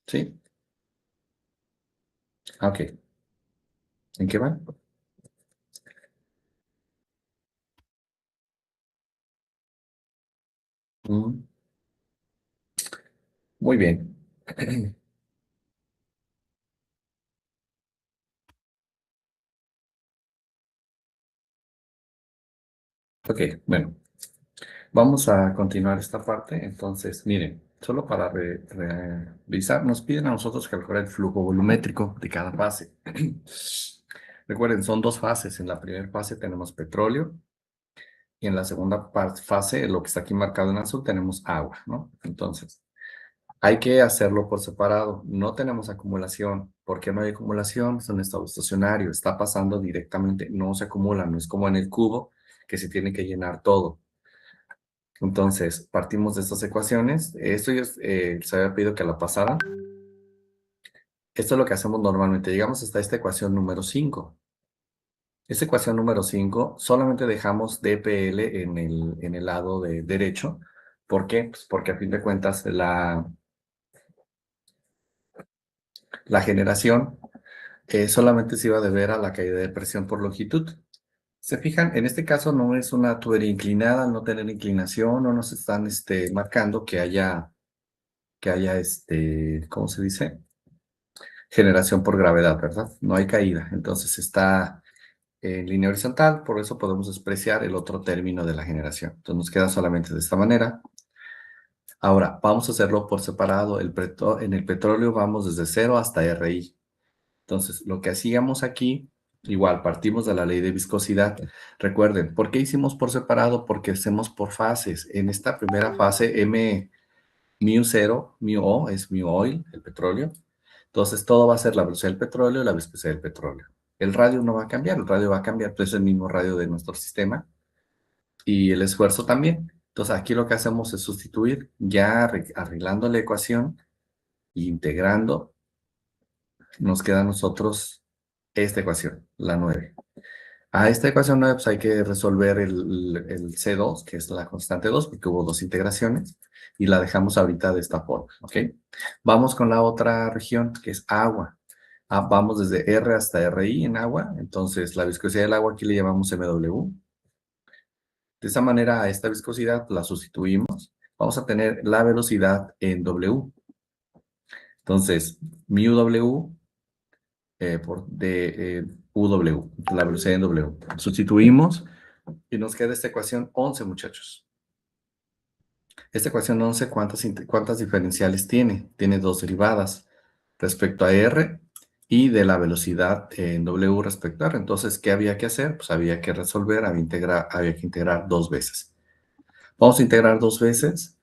¿Sí? Ah, ok. ¿En qué van? Mm, muy bien. Ok, bueno, vamos a continuar esta parte. Entonces, miren, solo para revisar, nos piden a nosotros calcular el flujo volumétrico de cada fase. Recuerden, son dos fases. En la primera fase tenemos petróleo y en la segunda fase, lo que está aquí marcado en azul, tenemos agua, ¿no? Entonces, hay que hacerlo por separado. No tenemos acumulación. ¿Por qué no hay acumulación? Es un estado estacionario. Está pasando directamente, no se acumula, no es como en el cubo que se tiene que llenar todo. Entonces, partimos de estas ecuaciones. Esto yo les había pedido que la pasaran. Esto es lo que hacemos normalmente. Llegamos hasta esta ecuación número 5. Esta ecuación número 5 solamente dejamos dPl en el lado de derecho. ¿Por qué? Pues porque a fin de cuentas la generación solamente se iba a deber a la caída de presión por longitud. Se fijan, en este caso no es una tubería inclinada, al no tener inclinación, no nos están marcando que haya, ¿cómo se dice? Generación por gravedad, ¿verdad? No hay caída. Entonces está en línea horizontal, por eso podemos despreciar el otro término de la generación. Entonces nos queda solamente de esta manera. Ahora, vamos a hacerlo por separado. En el petróleo vamos desde 0 hasta RI. Entonces, lo que hacíamos aquí, igual, partimos de la ley de viscosidad. Recuerden, ¿por qué hicimos por separado? Porque hacemos por fases. En esta primera fase, mu 0, mu O, es mu oil, el petróleo. Entonces, todo va a ser la velocidad del petróleo y la viscosidad del petróleo. El radio no va a cambiar, el radio va a cambiar, pues es el mismo radio de nuestro sistema y el esfuerzo también. Entonces, aquí lo que hacemos es sustituir, ya arreglando la ecuación e integrando, nos queda a nosotros esta ecuación, la 9. A esta ecuación 9 pues hay que resolver el C2, que es la constante 2, porque hubo dos integraciones, y la dejamos ahorita de esta forma, ¿ok? Vamos con la otra región, que es agua. Vamos desde R hasta RI en agua, entonces la viscosidad del agua aquí le llamamos MW. De esta manera, a esta viscosidad la sustituimos. Vamos a tener la velocidad en W. Entonces, mu W de UW, la velocidad en W. Sustituimos y nos queda esta ecuación 11, muchachos. Esta ecuación 11, ¿cuántas diferenciales tiene? Tiene dos derivadas respecto a R y de la velocidad en W respecto a R. Entonces, ¿qué había que hacer? Pues había que resolver, había que integrar dos veces. Vamos a integrar dos veces.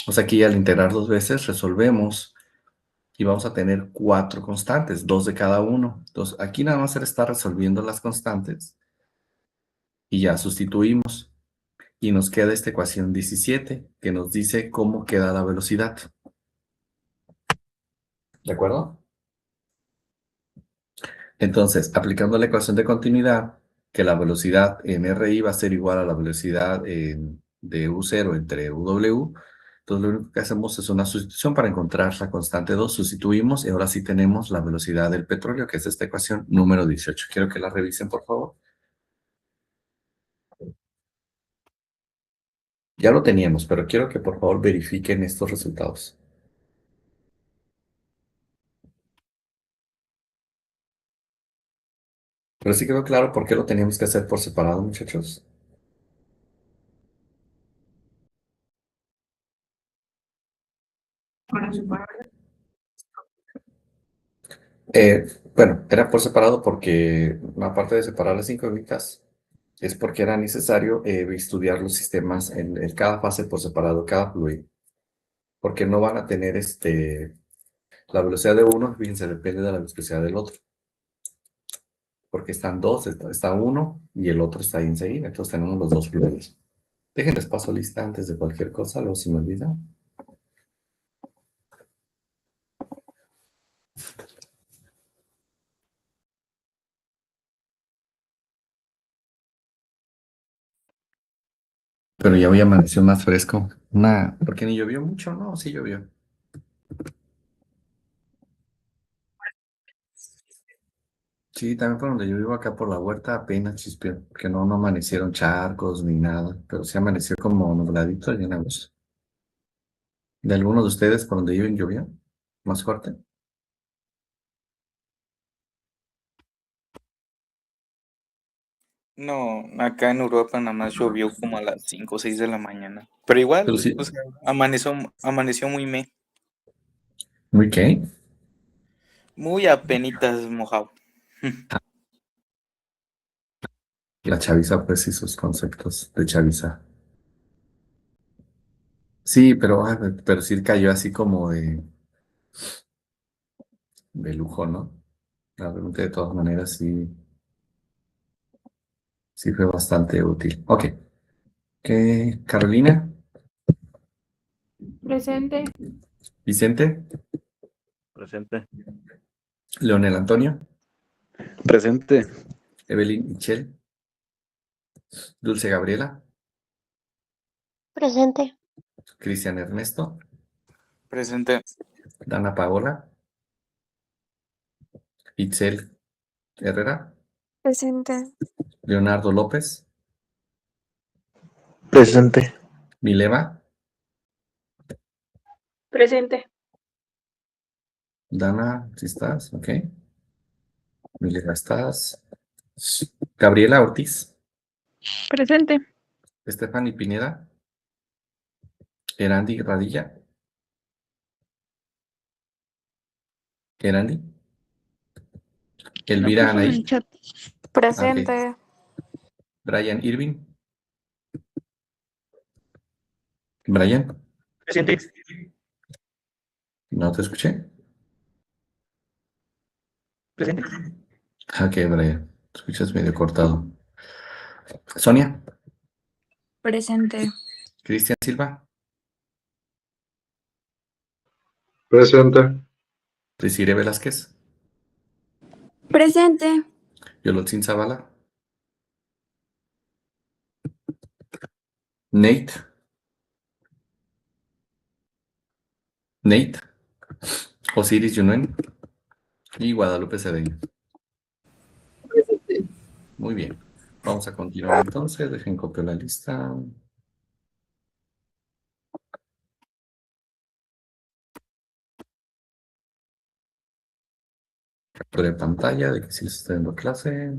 O sea, aquí al integrar dos veces resolvemos y vamos a tener cuatro constantes, dos de cada uno. Entonces, aquí nada más se está resolviendo las constantes y ya sustituimos. Y nos queda esta ecuación 17, que nos dice cómo queda la velocidad. ¿De acuerdo? Entonces, aplicando la ecuación de continuidad, que la velocidad en RI va a ser igual a la velocidad de U0 entre UW, entonces lo único que hacemos es una sustitución para encontrar la constante 2, sustituimos y ahora sí tenemos la velocidad del petróleo, que es esta ecuación número 18. Quiero que la revisen, por favor. Ya lo teníamos, pero quiero que por favor verifiquen estos resultados. Pero sí quedó claro por qué lo teníamos que hacer por separado, muchachos. Eh, bueno, era por separado porque, aparte de separar las incógnitas, es porque era necesario estudiar los sistemas en cada fase por separado, cada fluido, porque no van a tener la velocidad de uno, fíjense, depende de la velocidad del otro, porque están dos, está uno y el otro está ahí enseguida, entonces tenemos los dos fluidos. Déjenles paso lista antes de cualquier cosa, luego se me olvida. Pero ya hoy amaneció más fresco. Porque ni llovió mucho, ¿no? Sí llovió. Sí, también por donde yo vivo acá por la huerta apenas chispeó, que no amanecieron charcos ni nada, pero sí amaneció como nubladito y en agosto. ¿De alguno de ustedes por donde viven llovió? ¿Más fuerte? No, acá en Europa nada más llovió como a las 5 o 6 de la mañana. Pero igual, Pero sí, o sea, amaneció muy ¿muy qué? muy apenitas mojado. La chaviza, pues sí, sus conceptos de chaviza. Sí, pero sí cayó así como de lujo, ¿no? Realmente de todas maneras sí fue bastante útil. Ok. ¿Qué? Carolina, Presente. Vicente, Presente. Leonel Antonio, Presente. Evelyn Michelle, Dulce Gabriela, Presente. Cristian Ernesto, Presente. Dana Paola, Itzel Herrera, Presente. Leonardo López, Presente. Mileva, Presente. Dana, ¿sí estás? Ok. Mileva, ¿estás? Gabriela Ortiz, Presente. Stephanie Pineda, Erandi Radilla, Erandi, Lo Elvira puso en Anaí, el chat. ok. Presente. Brian Irving, Brian, Presente. no te escuché. Presente. Ok, Brian, te escuchas medio cortado. Sonia, Presente. Cristian Silva, Presente. Desiree Velázquez, Presente. Yolotzin Zavala, Nate, Osiris Yunuen y Guadalupe Cedeño. Muy bien. Vamos a continuar entonces. Dejen copiar la lista. Captura de pantalla de que sí se está dando clase.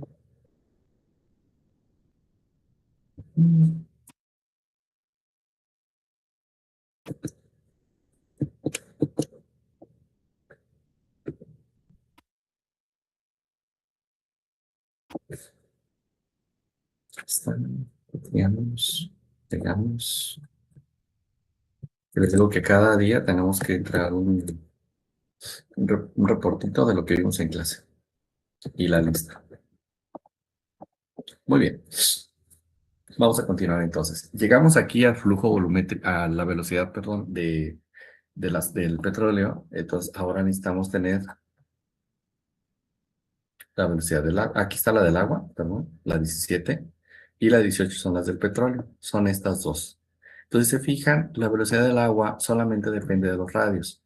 Están, digamos. Les digo que cada día tenemos que entregar un reportito de lo que vimos en clase y la lista. Muy bien. Vamos a continuar entonces. Llegamos aquí al flujo volumétrico, a la velocidad, perdón, del petróleo. Entonces, ahora necesitamos tener la velocidad del agua. Aquí está la del agua, perdón, la 17, y la 18 son las del petróleo. Son estas dos. Entonces, se fijan, la velocidad del agua solamente depende de los radios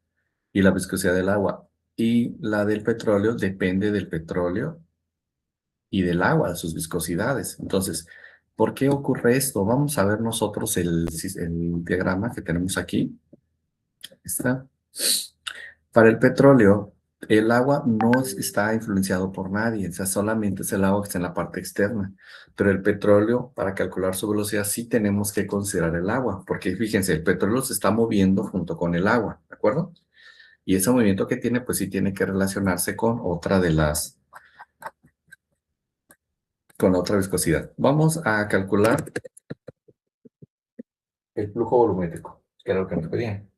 y la viscosidad del agua. Y la del petróleo depende del petróleo y del agua, de sus viscosidades. Entonces, ¿por qué ocurre esto? Vamos a ver nosotros el diagrama que tenemos aquí. Está. Para el petróleo, el agua no está influenciado por nadie, o sea, solamente es el agua que está en la parte externa. Pero el petróleo, para calcular su velocidad, sí tenemos que considerar el agua, porque fíjense, el petróleo se está moviendo junto con el agua, ¿de acuerdo? Y ese movimiento que tiene, pues sí tiene que relacionarse con con otra viscosidad. Vamos a calcular el flujo volumétrico, que era lo que nos pedían.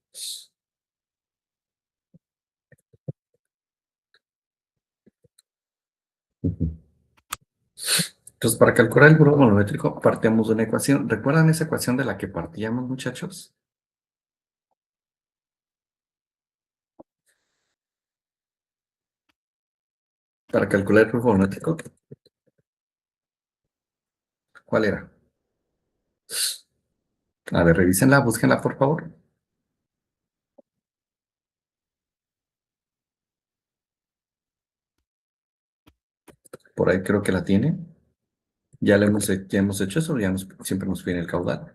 Entonces, para calcular el flujo volumétrico, partimos de una ecuación. ¿Recuerdan esa ecuación de la que partíamos, muchachos? Para calcular el flujo volumétrico, ¿cuál era? A ver, revísenla, búsquenla, por favor. Por ahí creo que la tiene. Ya hemos hecho eso, siempre nos viene el caudal.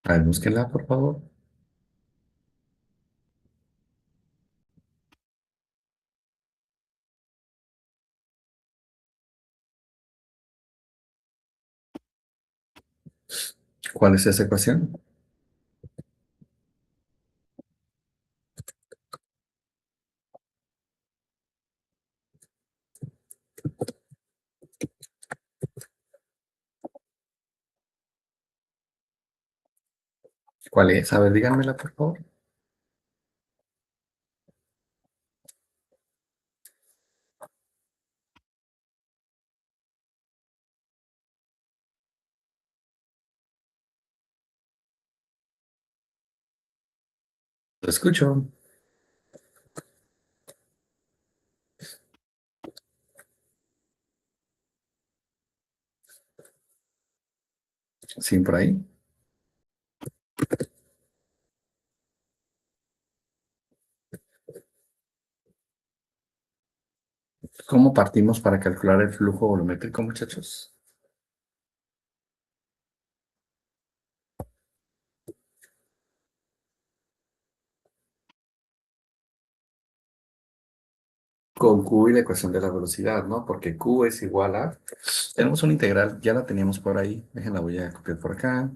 A ver, búsquenla, por favor. ¿Cuál es esa ecuación? ¿Cuál es? A ver, díganmela, por favor. Lo escucho. Sí, por ahí. ¿Cómo partimos para calcular el flujo volumétrico, muchachos? Con Q y la ecuación de la velocidad, ¿no? Porque Q es igual a... Tenemos una integral, ya la teníamos por ahí. Déjenla, voy a copiar por acá.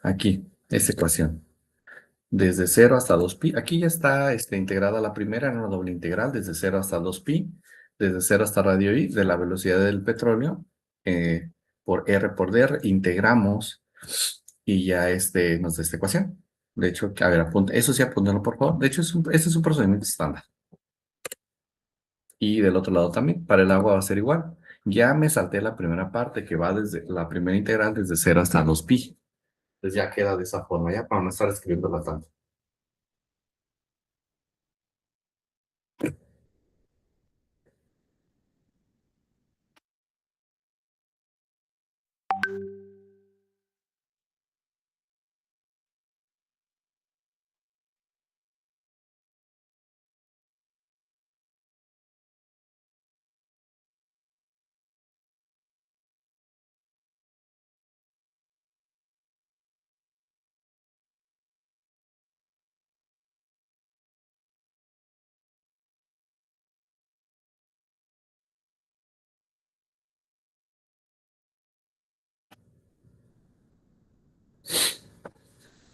Aquí, esta ecuación. Desde 0 hasta 2pi. Aquí ya está integrada la primera en una doble integral, desde 0 hasta 2pi, desde 0 hasta radio i, de la velocidad del petróleo, por R por dr, integramos y ya nos da esta ecuación. De hecho, a ver, eso sí, apúntenlo por favor. De hecho, este es un procedimiento estándar. Y del otro lado también, para el agua va a ser igual. Ya me salté la primera parte que va desde la primera integral desde 0 hasta 2pi. Entonces ya queda de esa forma, ya para no estar escribiéndola tanto.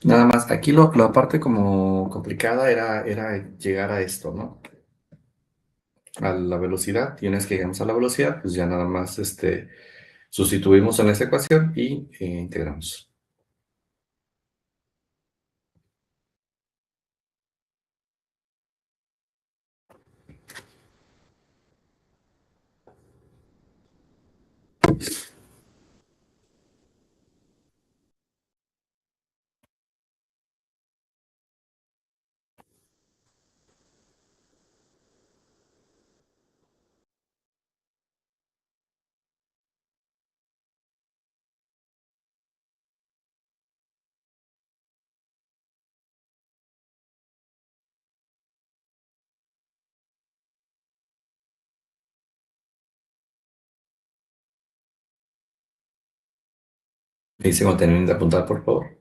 Nada más, aquí la parte como complicada era llegar a esto, ¿no? A la velocidad, y una vez que llegamos a la velocidad, pues ya nada más sustituimos en esa ecuación y integramos. Me dice cuando terminen de apuntar, por favor.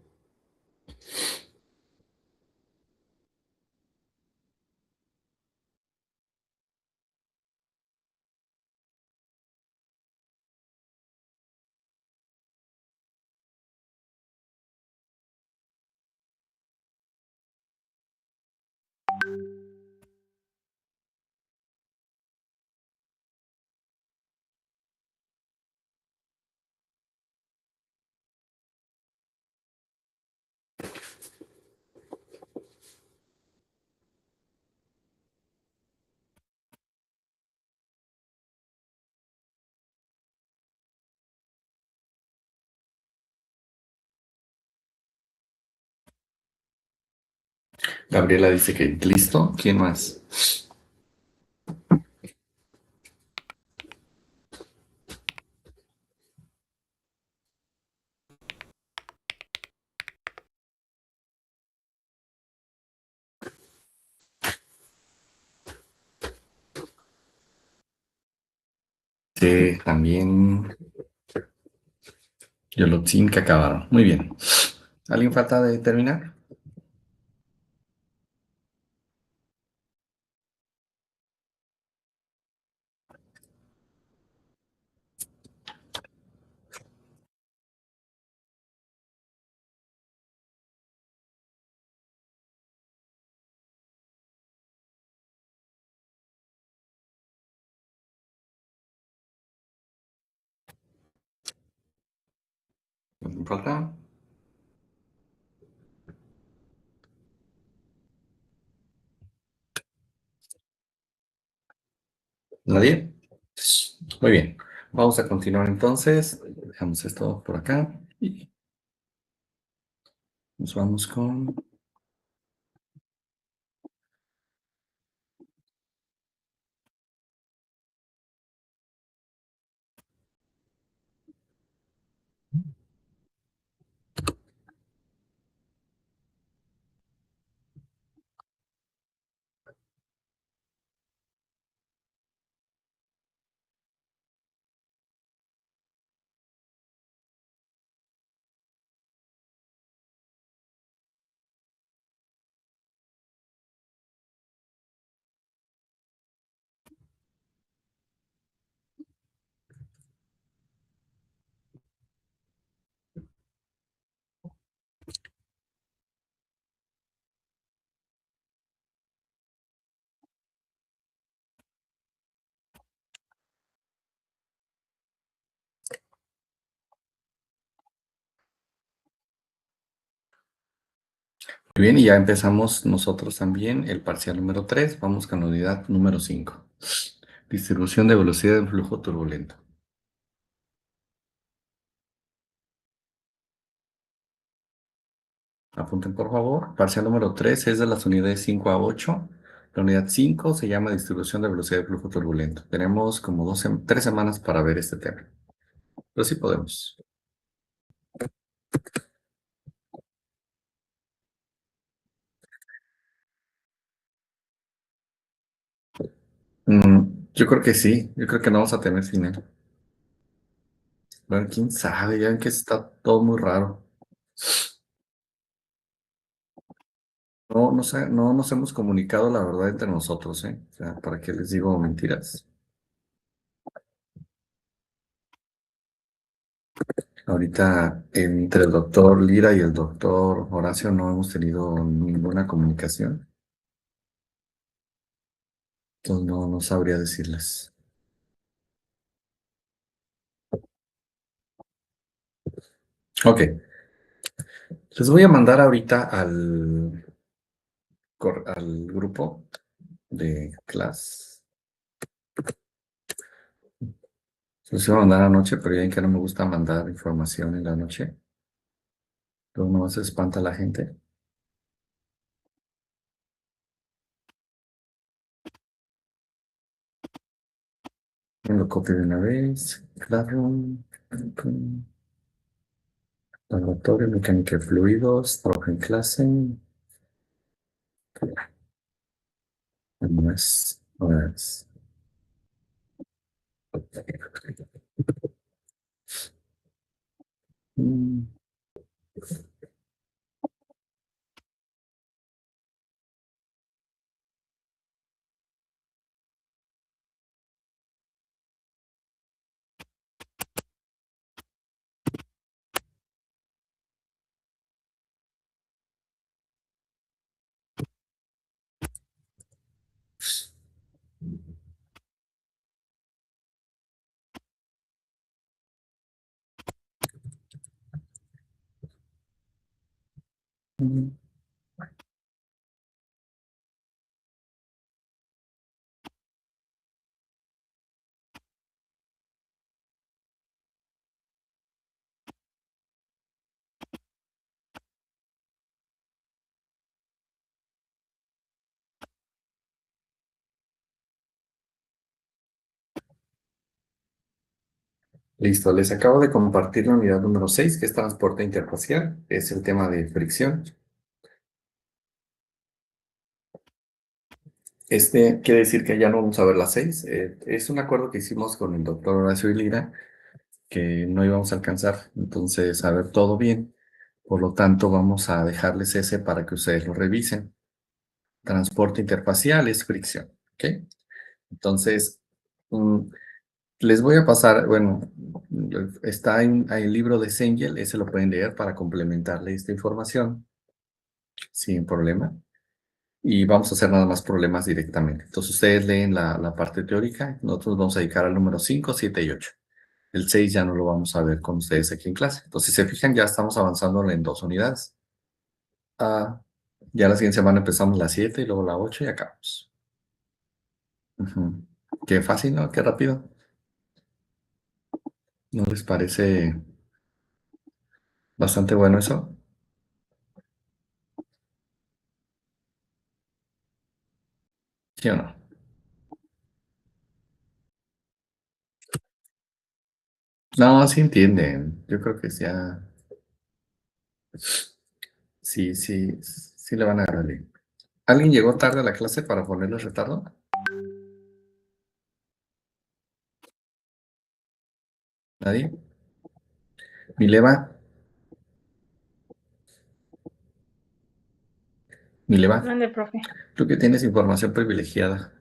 Gabriela dice que listo. ¿Quién más? Sí, también Yolotzin que acabaron. Muy bien. ¿Alguien falta de terminar? ¿Alguien falta? ¿Nadie? Muy bien. Vamos a continuar entonces. Dejamos esto por acá y nos vamos con... Muy bien, y ya empezamos nosotros también el parcial número 3. Vamos con la unidad número 5. Distribución de velocidad en flujo turbulento. Apunten por favor. Parcial número 3 es de las unidades 5 a 8. La unidad 5 se llama distribución de velocidad de flujo turbulento. Tenemos como 3 semanas para ver este tema. Pero sí podemos. Yo creo que sí. Yo creo que no vamos a tener final. Bueno, quién sabe, ya ven que está todo muy raro. No nos hemos comunicado la verdad entre nosotros, ¿eh? O sea, ¿para qué les digo mentiras? Ahorita entre el doctor Lira y el doctor Horacio no hemos tenido ninguna comunicación, entonces no sabría decirles. Ok, les voy a mandar ahorita al grupo de clase. Se los iba a mandar anoche, pero ya ven que no me gusta mandar información en la noche. Entonces no se espanta la gente. Me lo copio de una vez. Classroom. Laboratorio, mecánica de fluidos, trabajo en clase. No es. Mm, mm. Listo, les acabo de compartir la unidad número 6, que es transporte interfacial. Es el tema de fricción. Este quiere decir que ya no vamos a ver la 6. Es un acuerdo que hicimos con el doctor Horacio Lira, que no íbamos a alcanzar, entonces, a ver todo bien. Por lo tanto, vamos a dejarles ese para que ustedes lo revisen. Transporte interfacial es fricción, ¿ok? Entonces, les voy a pasar, bueno, está en el libro de Sengel, ese lo pueden leer para complementarle esta información sin problema. Y vamos a hacer nada más problemas directamente. Entonces, ustedes leen la parte teórica, nosotros vamos a dedicar al número 5, 7 y 8. El 6 ya no lo vamos a ver con ustedes aquí en clase. Entonces, si se fijan, ya estamos avanzando en 2 unidades. Ya la siguiente semana empezamos la 7 y luego la 8 y acabamos. Ujú. Qué fácil, ¿no? Qué rápido. ¿No les parece bastante bueno eso? ¿Sí o no? No, sí entienden. Yo creo que ya, sí le van a agarrar bien. ¿Alguien llegó tarde a la clase para ponerle retardo? ¿Nadie? ¿Mileva? ¿Mileva? Mande, profe. Tú que tienes información privilegiada,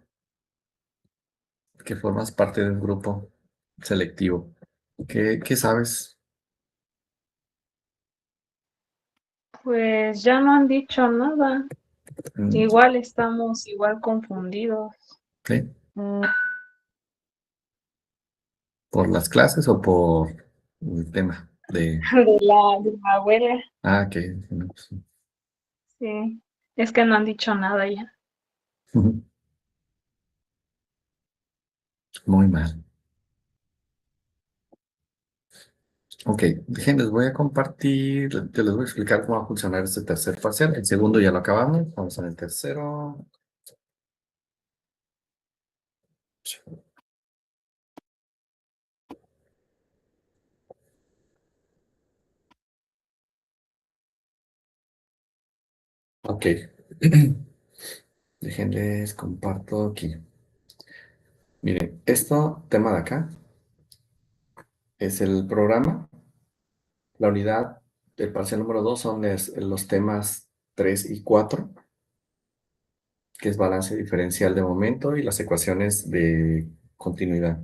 que formas parte de un grupo selectivo. ¿Qué sabes? Pues ya no han dicho nada. Mm, Igual estamos igual confundidos. ¿Sí? Mm, ¿Por las clases o por el tema de... de la abuela, que... no, sí. sí. Es que no han dicho nada ya. Ujú. Muy mal. Ok, les voy a compartir, les voy a explicar cómo va a funcionar este tercer parcial. El segundo ya lo acabamos, vamos en el tercero. Ok, déjenles comparto aquí. Miren, esto, tema de acá, es el programa. La unidad del parcial número 2 son los temas 3 y 4, que es balance diferencial de momento y las ecuaciones de continuidad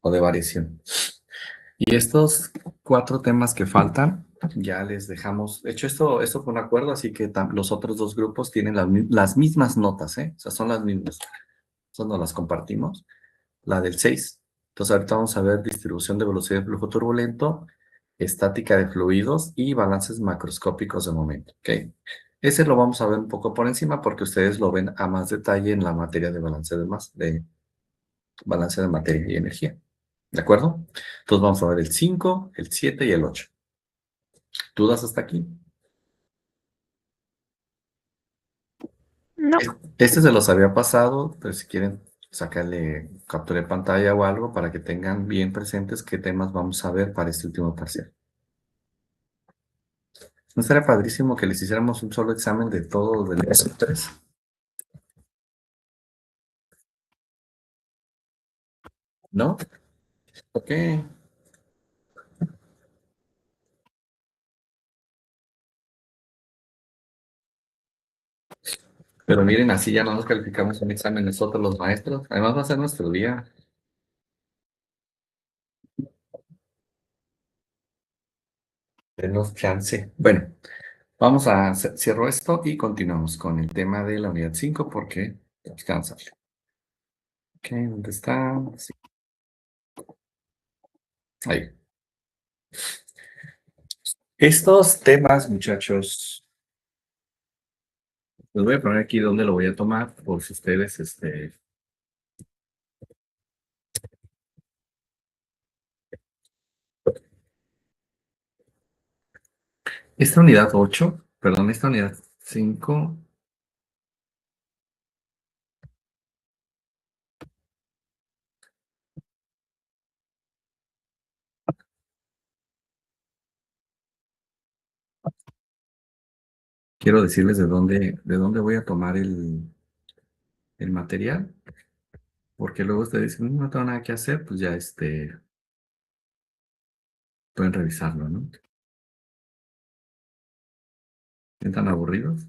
o de variación. Y estos 4 temas que faltan, ya les dejamos. De hecho, esto fue un acuerdo, así que los otros 2 grupos tienen las mismas notas, ¿eh? O sea, son las mismas. Eso nos las compartimos. La del 6. Entonces, ahorita vamos a ver distribución de velocidad de flujo turbulento, estática de fluidos y balances macroscópicos de momento, ¿ok? Ese lo vamos a ver un poco por encima porque ustedes lo ven a más detalle en la materia de balance de materia y energía. ¿De acuerdo? Entonces vamos a ver el 5, el 7 y el 8. ¿Dudas hasta aquí? No. Este se los había pasado, pero si quieren sacarle captura de pantalla o algo para que tengan bien presentes qué temas vamos a ver para este último parcial. ¿No estaría padrísimo que les hiciéramos un solo examen de todo del S3? ¿No? Ok. Pero miren, así ya no nos calificamos un examen nosotros los maestros. Además va a ser nuestro día. Denos chance. Bueno, vamos a cierro esto y continuamos con el tema de la unidad 5 porque tenemos que avanzarle. Ok, ¿dónde está? Sí. Ahí. Estos temas, muchachos, les voy a poner aquí donde lo voy a tomar por si ustedes, esta unidad 8, perdón, esta unidad 5, quiero decirles de dónde voy a tomar el material, porque luego ustedes dicen, no tengo nada que hacer, pues ya pueden revisarlo, ¿no? ¿Están aburridos?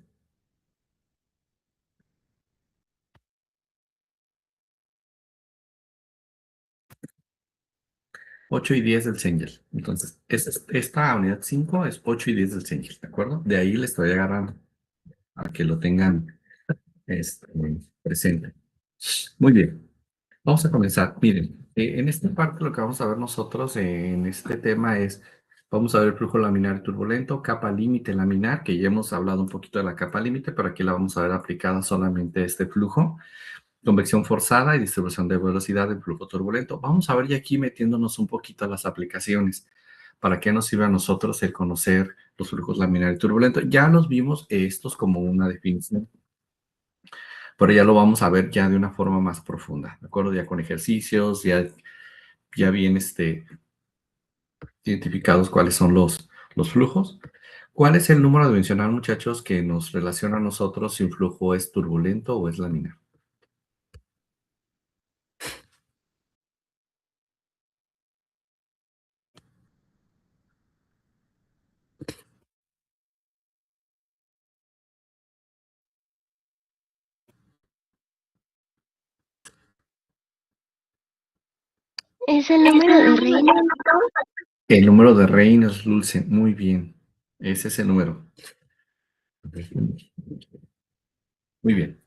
8 y 10 del Cengel. Entonces, esta unidad 5 es 8 y 10 del Cengel, ¿de acuerdo? De ahí le estoy agarrando a que lo tengan este, presente. Muy bien, vamos a comenzar. Miren, en esta parte lo que vamos a ver nosotros en este tema es, vamos a ver el flujo laminar y turbulento, capa límite laminar, que ya hemos hablado un poquito de la capa límite, pero aquí la vamos a ver aplicada solamente a este flujo. Convección forzada y distribución de velocidad del flujo turbulento. Vamos a ver ya aquí metiéndonos un poquito a las aplicaciones. ¿Para qué nos sirve a nosotros el conocer los flujos laminar y turbulento? Ya los vimos estos como una definición, pero ya lo vamos a ver ya de una forma más profunda, ¿de acuerdo? Ya con ejercicios, ya bien identificados cuáles son los flujos. ¿Cuál es el número dimensional, muchachos, que nos relaciona a nosotros si un flujo es turbulento o es laminar? Es el número de Reynolds. El número de Reynolds, Dulce, muy bien. Ese es el número. Muy bien.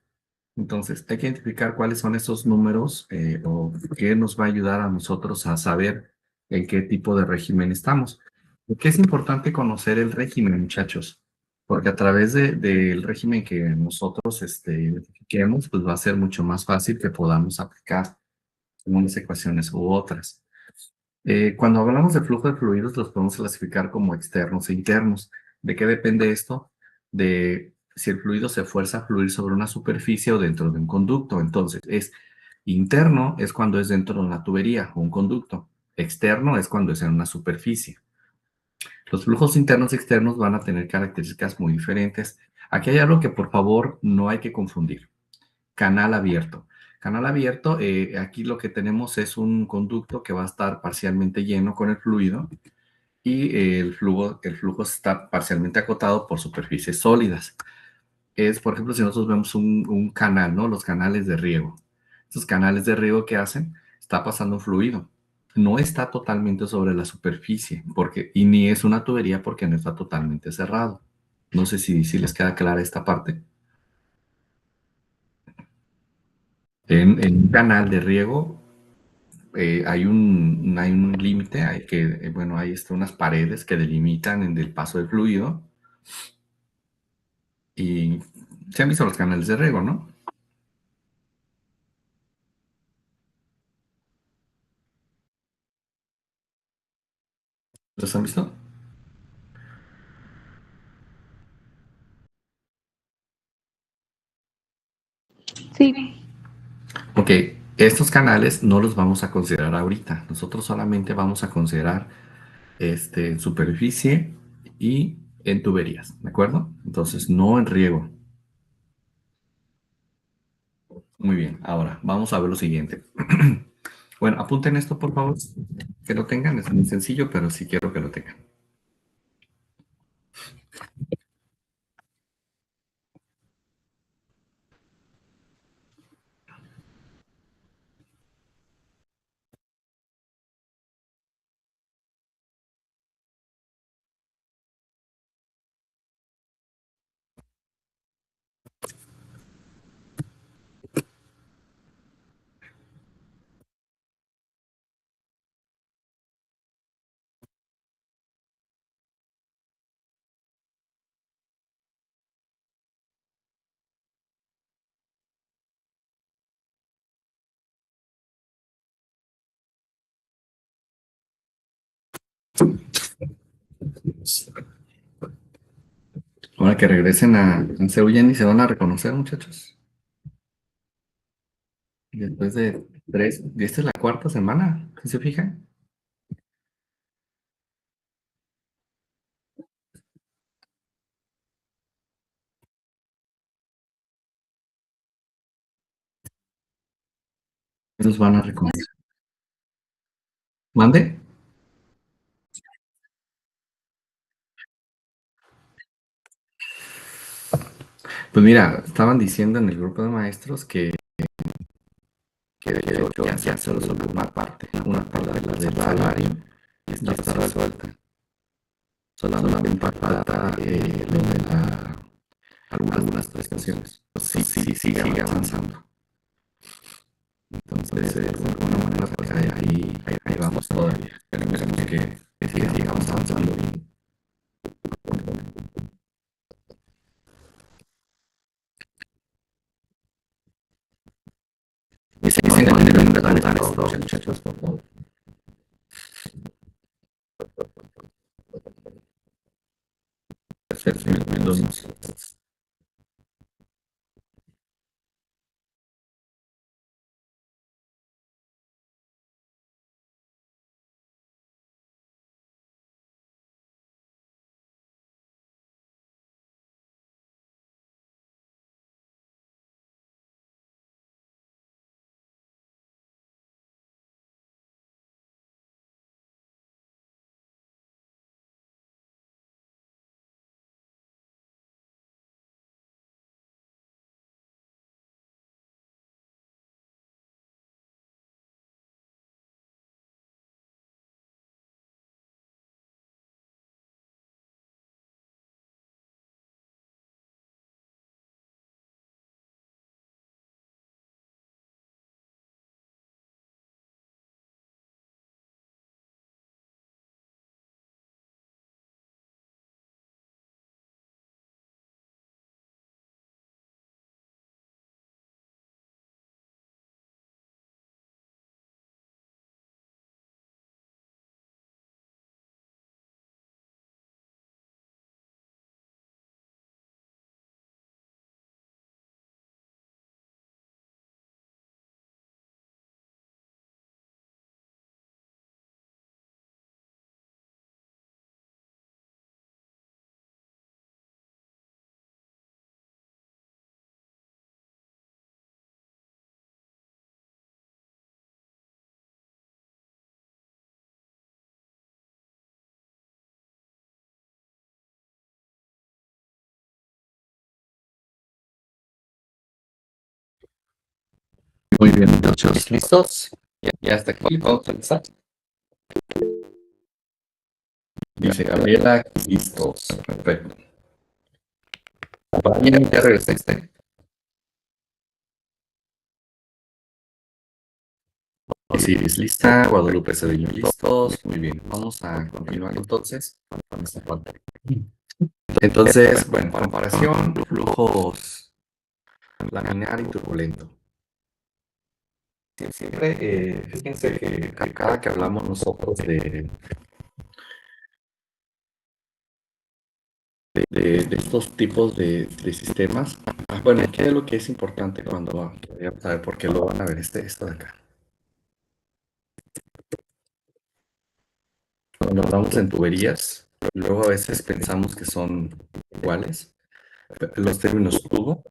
Entonces, hay que identificar cuáles son esos números o qué nos va a ayudar a nosotros a saber en qué tipo de régimen estamos. ¿Por qué es importante conocer el régimen, muchachos? Porque a través del régimen que nosotros identifiquemos, pues va a ser mucho más fácil que podamos aplicar unas ecuaciones u otras. Cuando hablamos de flujo de fluidos, los podemos clasificar como externos e internos. ¿De qué depende esto? De si el fluido se fuerza a fluir sobre una superficie o dentro de un conducto. Entonces, interno es cuando es dentro de una tubería o un conducto. Externo es cuando es en una superficie. Los flujos internos y externos van a tener características muy diferentes. Aquí hay algo que por favor no hay que confundir. Canal abierto. Canal abierto, aquí lo que tenemos es un conducto que va a estar parcialmente lleno con el fluido y el flujo está parcialmente acotado por superficies sólidas. Es, por ejemplo, si nosotros vemos un canal, ¿no? Los canales de riego. Esos canales de riego, ¿qué hacen? Está pasando un fluido. No está totalmente sobre la superficie, y ni es una tubería porque no está totalmente cerrado. No sé si les queda clara esta parte. En un canal de riego hay un límite, hay unas paredes que delimitan el paso del fluido y se han visto los canales de riego, ¿no? ¿Los han visto? Sí. Ok, estos canales no los vamos a considerar ahorita. Nosotros solamente vamos a considerar en superficie y en tuberías, ¿de acuerdo? Entonces, no en riego. Muy bien, ahora vamos a ver lo siguiente. Bueno, apunten esto, por favor, que lo tengan. Es muy sencillo, pero sí quiero que lo tengan. Ahora que regresen a Ceuyen y se van a reconocer, muchachos. Después de y esta es la cuarta semana, ¿sí se fijan? Nos van a reconocer. ¿Mande? Pues mira, estaban diciendo en el grupo de maestros que de hecho ya se resolvió una parte de la del salario ya está resuelta. Solamente falta lo de algunas prestaciones. Sí, sigue avanzando. Entonces, de alguna manera, pues ahí vamos todavía. Esperemos que sigamos avanzando bien. Dicen cuándo deben preguntar esto, muchachos, por favor. Perfecto, entonces, muy bien, muchachos, ¿listos? Ya está aquí, vamos a empezar. Dice Gabriela, listos, perfecto. Ya regresaste. Osiris lista, Guadalupe Cedillo listos, muy bien. Vamos a continuar entonces con esta parte. Entonces, bueno, comparación, flujos laminar y turbulento. Siempre, fíjense que cada que hablamos nosotros de estos tipos de sistemas, bueno, ¿qué es lo que es importante cuando a saber por qué lo van a ver esto de acá? Cuando hablamos en tuberías, luego a veces pensamos que son iguales. Los términos tubo,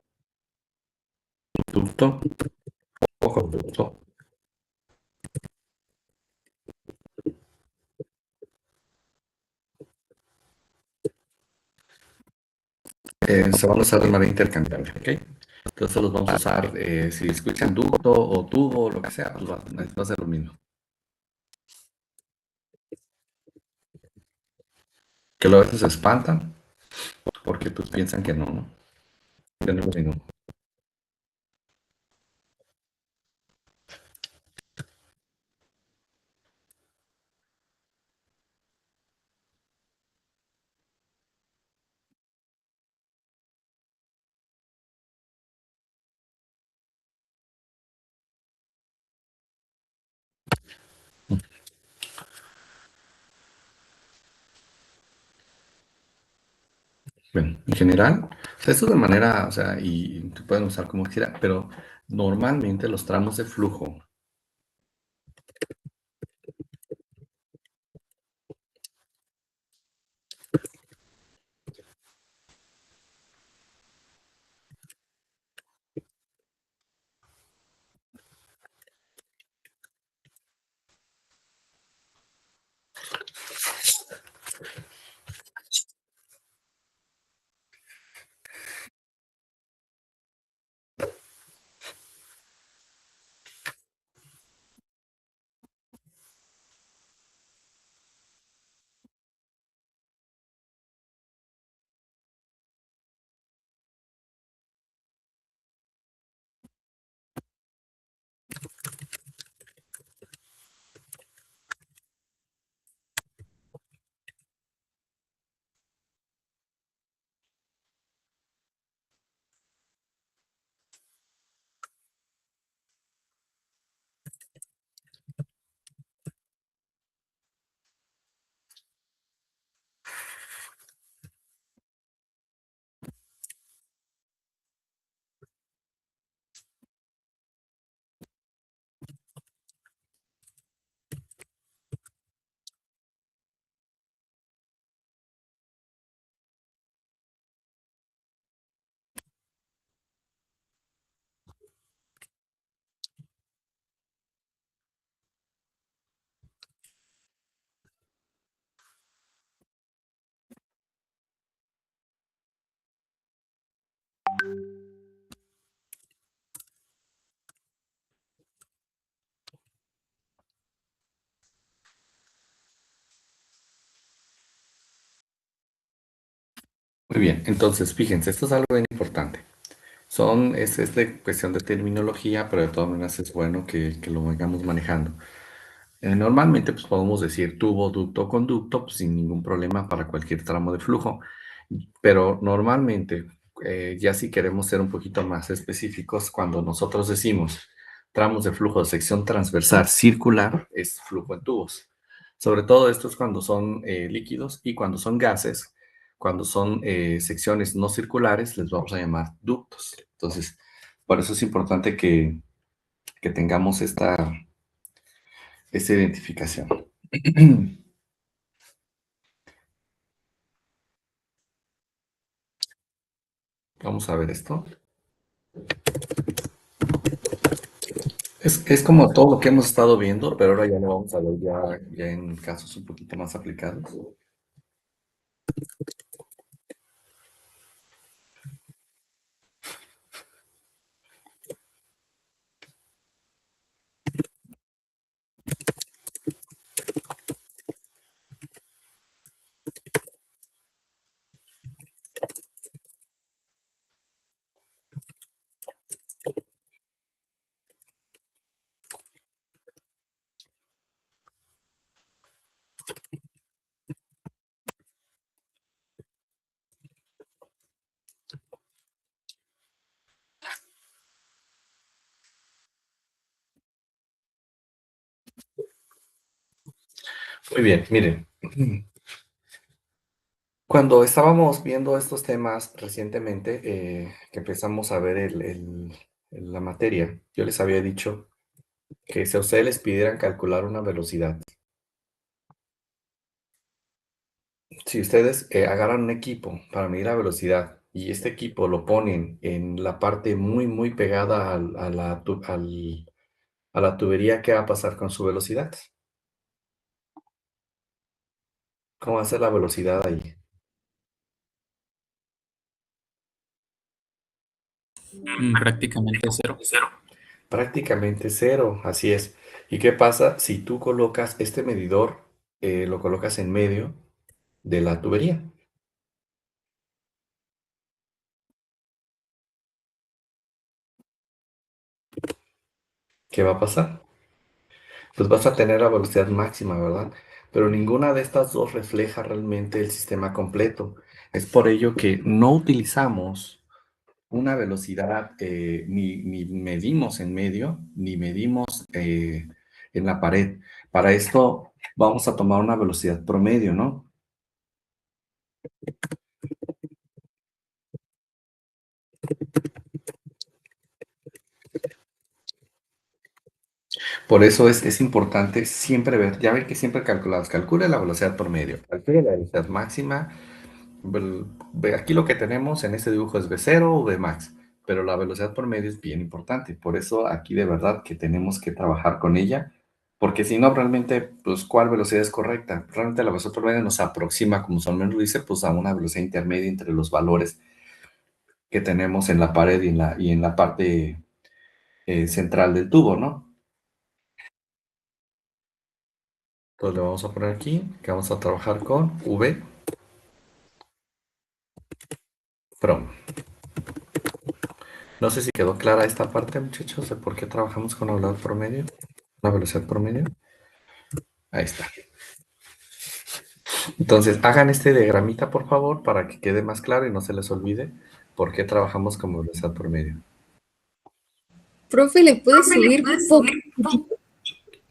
ducto, ojo, ducto, se van a usar de manera intercambiable, ¿ok? Entonces los vamos a usar, si escuchan ducto o tubo o lo que sea, pues va a ser lo mismo. Que luego a veces se espantan porque pues piensan que no. Que no es lo mismo. Bueno, en general, o sea, esto de manera, o sea, y tú pueden usar como quiera, pero normalmente los tramos de flujo Muy bien, entonces fíjense, esto es algo bien importante. Es de cuestión de terminología, pero de todas maneras es bueno que lo vayamos manejando. Normalmente pues podemos decir tubo, ducto, conducto, pues, sin ningún problema para cualquier tramo de flujo, pero normalmente ya si queremos ser un poquito más específicos, cuando nosotros decimos tramos de flujo de sección transversal circular, es flujo en tubos. Sobre todo esto es cuando son líquidos y cuando son gases, cuando son secciones no circulares, les vamos a llamar ductos. Entonces, por eso es importante que tengamos esta identificación. Vamos a ver esto. Es como todo lo que hemos estado viendo, pero ahora ya lo vamos a ver ya en casos un poquito más aplicados. Muy bien, miren. Cuando estábamos viendo estos temas recientemente, que empezamos a ver la materia, yo les había dicho que si a ustedes les pidieran calcular una velocidad, si ustedes agarran un equipo para medir la velocidad y este equipo lo ponen en la parte muy pegada a la tubería, ¿qué va a pasar con su velocidad? ¿Cómo va a ser la velocidad ahí? Prácticamente cero. Prácticamente cero, así es. ¿Y qué pasa si tú colocas este medidor, lo colocas en medio de la tubería? ¿Qué va a pasar? Pues vas a tener la velocidad máxima, ¿verdad? Pero ninguna de estas dos refleja realmente el sistema completo. Es por ello que no utilizamos una velocidad, ni medimos en medio, ni medimos en la pared. Para esto vamos a tomar una velocidad promedio, ¿no? Por eso es importante siempre ver, ya ven que siempre calculamos, calcule la velocidad promedio, calcule la velocidad máxima. Aquí lo que tenemos en este dibujo es V0 o Vmax, pero la velocidad promedio es bien importante. Por eso aquí de verdad que tenemos que trabajar con ella, porque si no realmente, pues, ¿cuál velocidad es correcta? Realmente la velocidad promedio nos aproxima, como su nombre lo dice, pues a una velocidad intermedia entre los valores que tenemos en la pared y en la parte central del tubo, ¿no? Entonces le vamos a poner aquí que vamos a trabajar con V from. No sé si quedó clara esta parte, muchachos, de por qué trabajamos con la velocidad promedio. La velocidad promedio. Ahí está. Entonces, hagan este diagramita, por favor, para que quede más claro y no se les olvide por qué trabajamos con velocidad promedio. Profe, ¿le puede subir poco?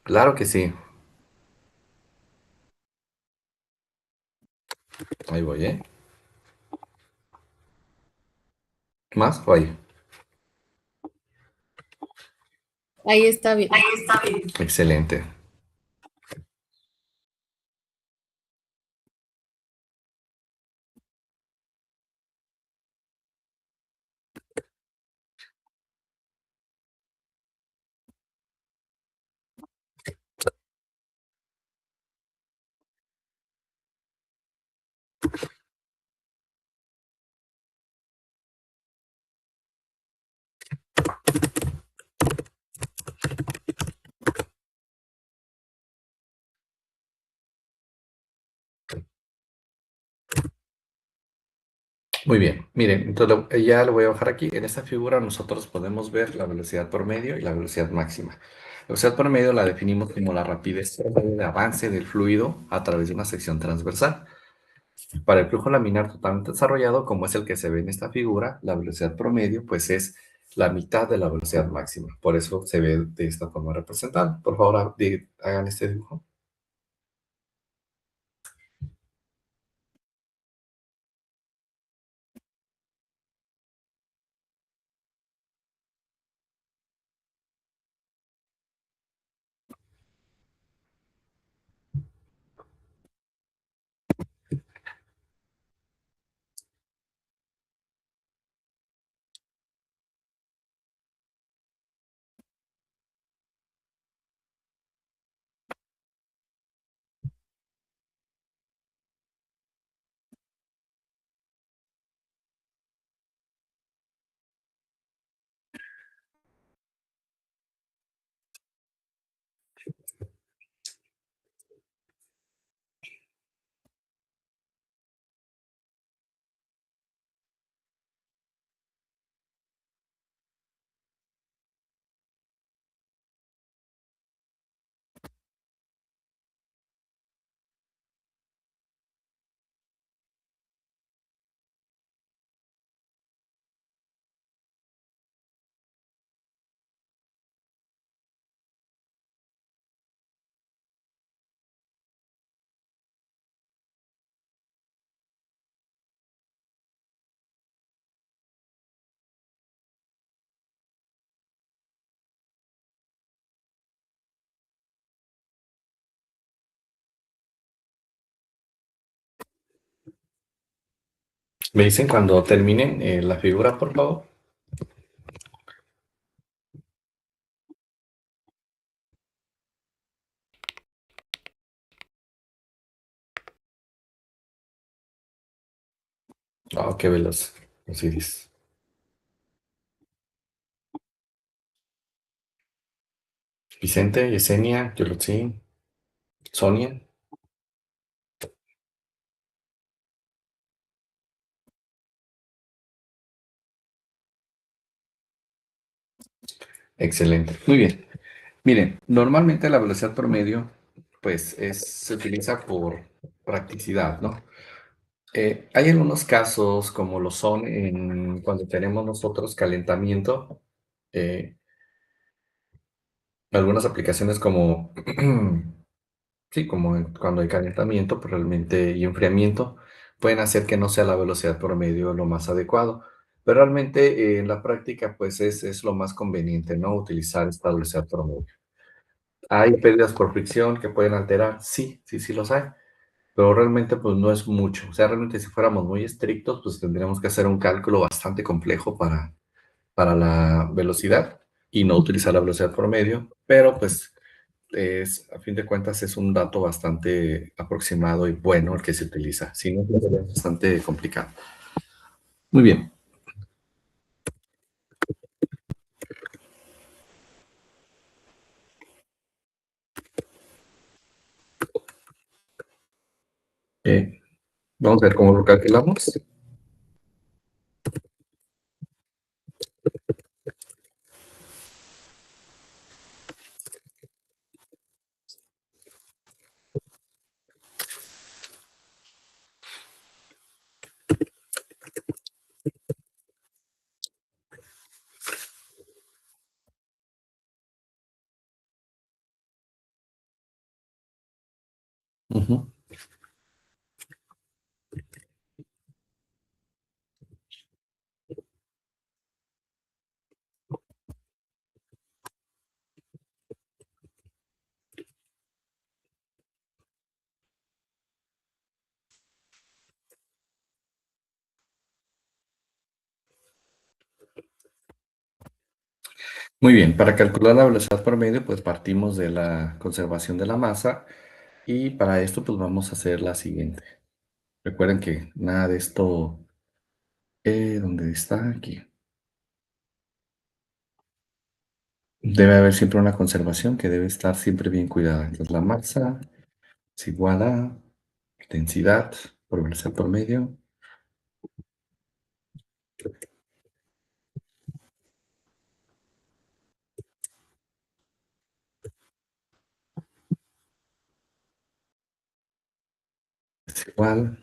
Claro que sí. Ahí voy, ¿eh? ¿Más o ahí? Ahí está bien. Excelente. Muy bien, miren, entonces ya lo voy a bajar aquí. En esta figura nosotros podemos ver la velocidad promedio y la velocidad máxima. La velocidad promedio la definimos como la rapidez de avance del fluido a través de una sección transversal. Para el flujo laminar totalmente desarrollado, como es el que se ve en esta figura, la velocidad promedio pues es la mitad de la velocidad máxima. Por eso se ve de esta forma representada. Por favor, hagan este dibujo. Me dicen cuando terminen la figura, por favor. Oh, qué veloz, Osiris. Vicente, Yesenia, Yolotzin, Sonia. Excelente. Muy bien. Miren, normalmente la velocidad promedio, pues, se utiliza por practicidad, ¿no? Hay algunos casos, como lo son cuando tenemos nosotros calentamiento, eh, algunas aplicaciones como, sí, como cuando hay calentamiento, pues realmente, y enfriamiento, pueden hacer que no sea la velocidad promedio lo más adecuado. Pero realmente en la práctica, pues es lo más conveniente, ¿no? Utilizar esta velocidad promedio. ¿Hay pérdidas por fricción que pueden alterar? Sí, sí, sí los hay, pero realmente pues no es mucho. O sea, realmente si fuéramos muy estrictos, pues tendríamos que hacer un cálculo bastante complejo para la velocidad y no utilizar la velocidad promedio, pero pues a fin de cuentas es un dato bastante aproximado y bueno el que se utiliza. Si no, pues, es bastante complicado. Muy bien. Vamos a ver cómo lo calculamos. Ujú. Muy bien, para calcular la velocidad promedio, pues partimos de la conservación de la masa y para esto pues vamos a hacer la siguiente. Recuerden que nada de esto, ¿dónde está? Aquí. Debe haber siempre una conservación que debe estar siempre bien cuidada. Entonces la masa es igual a densidad por velocidad promedio es igual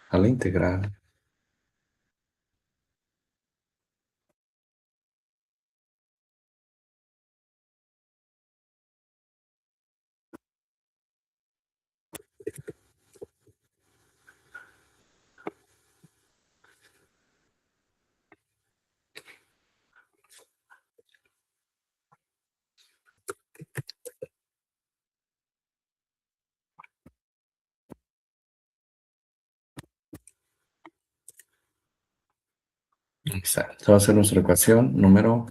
a la integral exacto. Esta va a ser nuestra ecuación número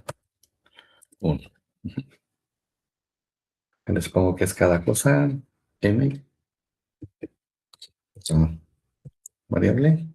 1. Les pongo que es cada cosa, m, variable.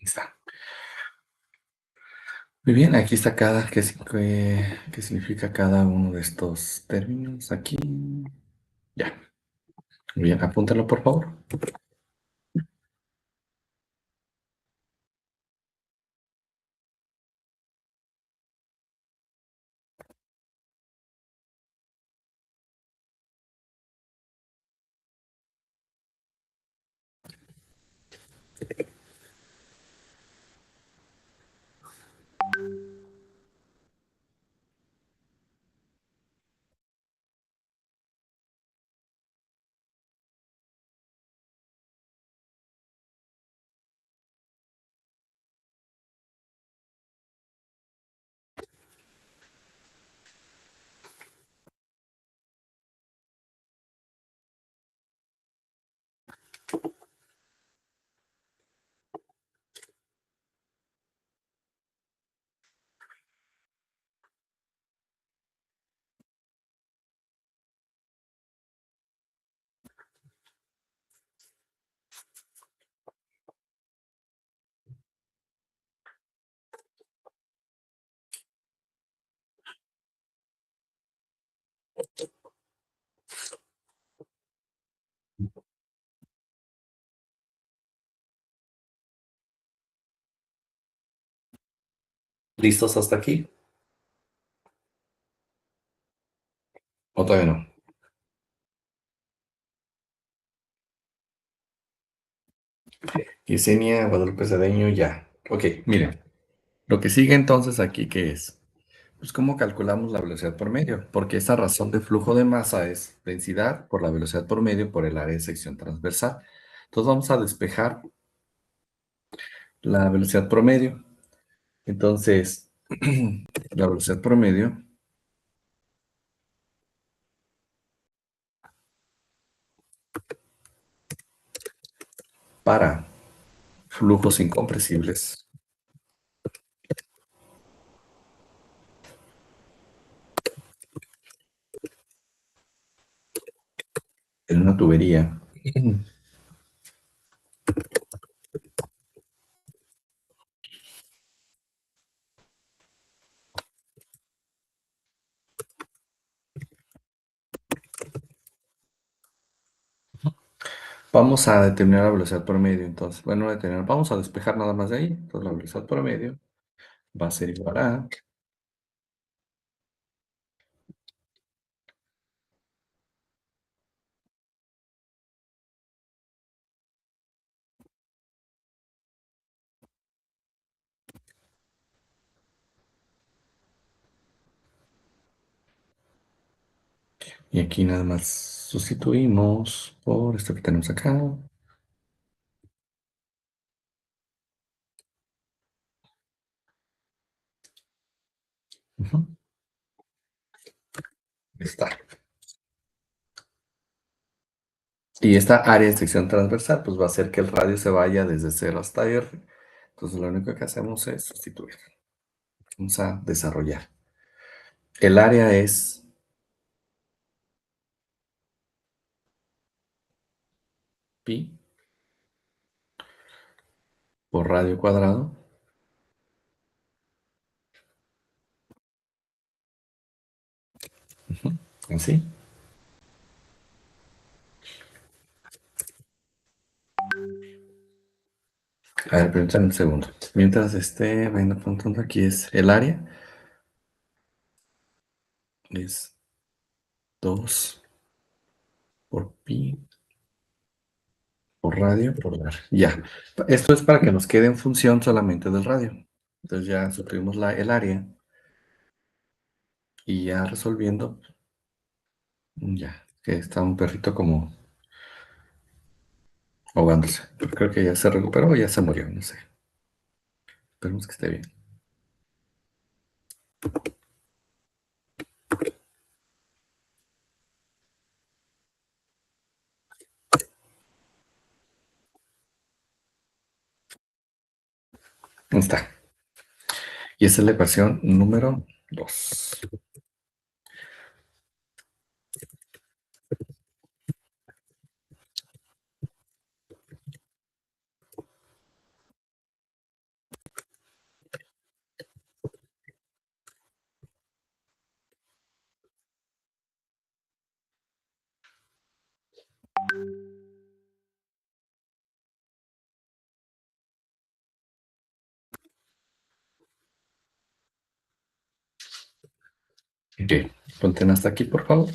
Ahí está. Muy bien, aquí está qué significa cada uno de estos términos aquí. Ya. Muy bien, apúntalo por favor. ¿Listos hasta aquí? ¿O todavía no? Yesenia, Guadalupe Cedeño, ya. Ok, miren. Lo que sigue entonces aquí, ¿qué es? Pues cómo calculamos la velocidad por medio, porque esa razón de flujo de masa es densidad por la velocidad por medio por el área de sección transversal. Entonces vamos a despejar la velocidad promedio. Entonces, la velocidad promedio para flujos incompresibles en una tubería vamos a determinar la velocidad promedio. Entonces, bueno, vamos a despejar nada más de ahí. Entonces, la velocidad promedio va a ser igual a, y aquí nada más sustituimos por esto que tenemos acá. Ujú. Está. Y esta área de sección transversal, pues va a hacer que el radio se vaya desde 0 hasta R. Entonces lo único que hacemos es sustituir. Vamos a desarrollar. El área es pi por radio cuadrado. Ujú. Así. A ver, permítanme un segundo. Mientras esté viendo apuntando aquí es el área. Es 2 por pi por radio por dar. Ya. Esto es para que nos quede en función solamente del radio. Entonces ya suprimimos el área. Y ya resolviendo, ya, que está un perrito como ahogándose. Pero creo que ya se recuperó o ya se murió, no sé. Esperemos que esté bien. Ahí está. Y esa es la ecuación número 2. Ok, ponten hasta aquí, por favor.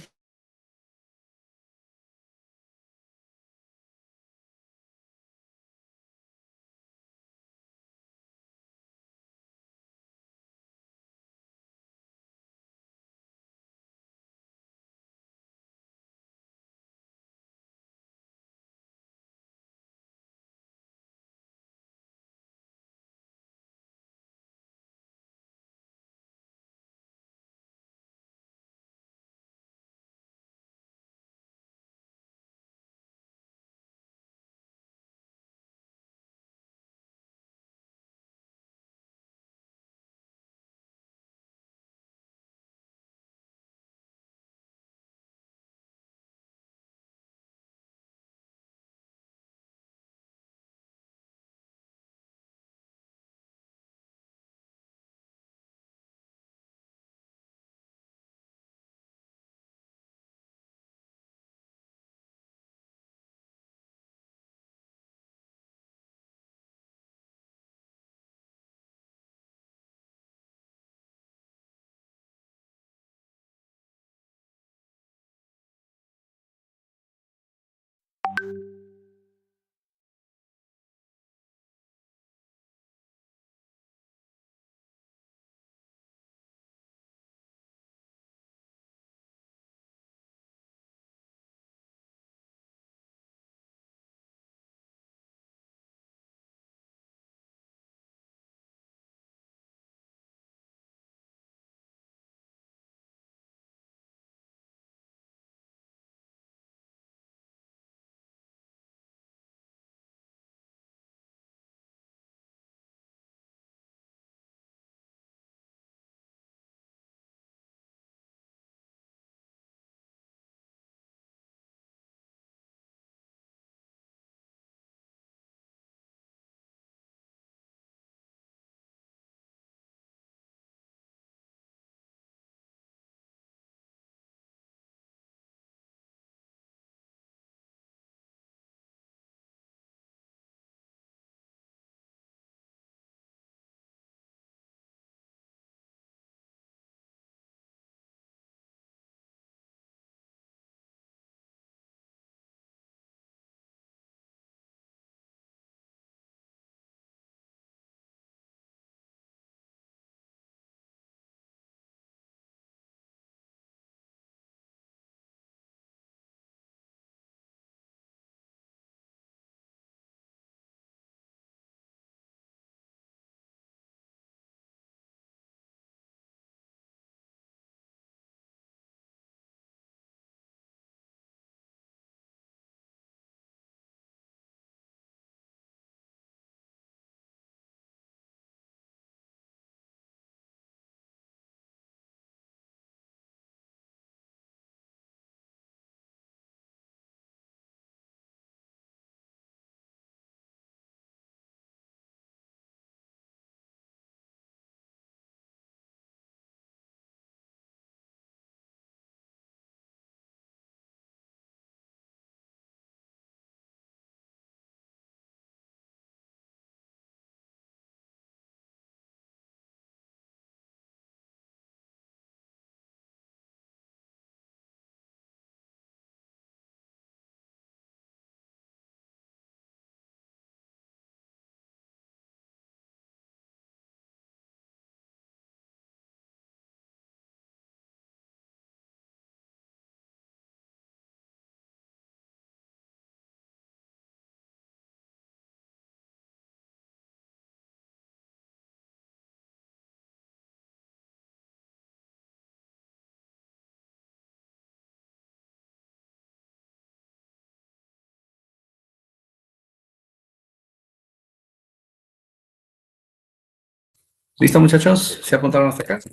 ¿Listo, muchachos? ¿Se apuntaron hasta acá? Sí.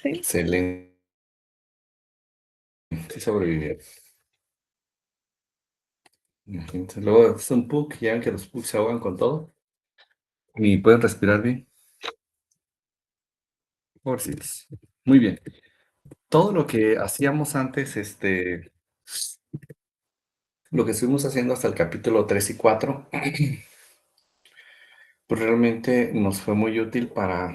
Excelente. Sí sobrevivieron. Imagínense. Luego es un PUC, ya ven que los PUC se ahogan con todo. Y pueden respirar bien. Pobrecitos. Muy bien. Todo lo que hacíamos antes, lo que estuvimos haciendo hasta el capítulo 3 y 4, pues realmente nos fue muy útil para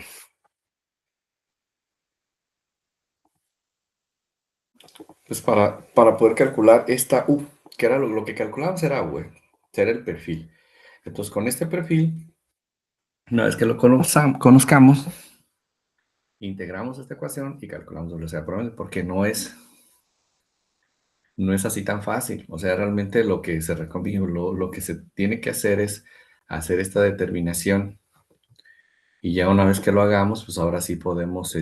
poder calcular esta U, que era lo que calculábamos era U, era el perfil. Entonces, con este perfil, una vez que lo conozcamos, integramos esta ecuación y calculamos la velocidad promedio, porque no es así tan fácil. O sea, realmente lo que se recomienda, lo que se tiene que hacer es hacer esta determinación y ya una vez que lo hagamos, pues ahora sí podemos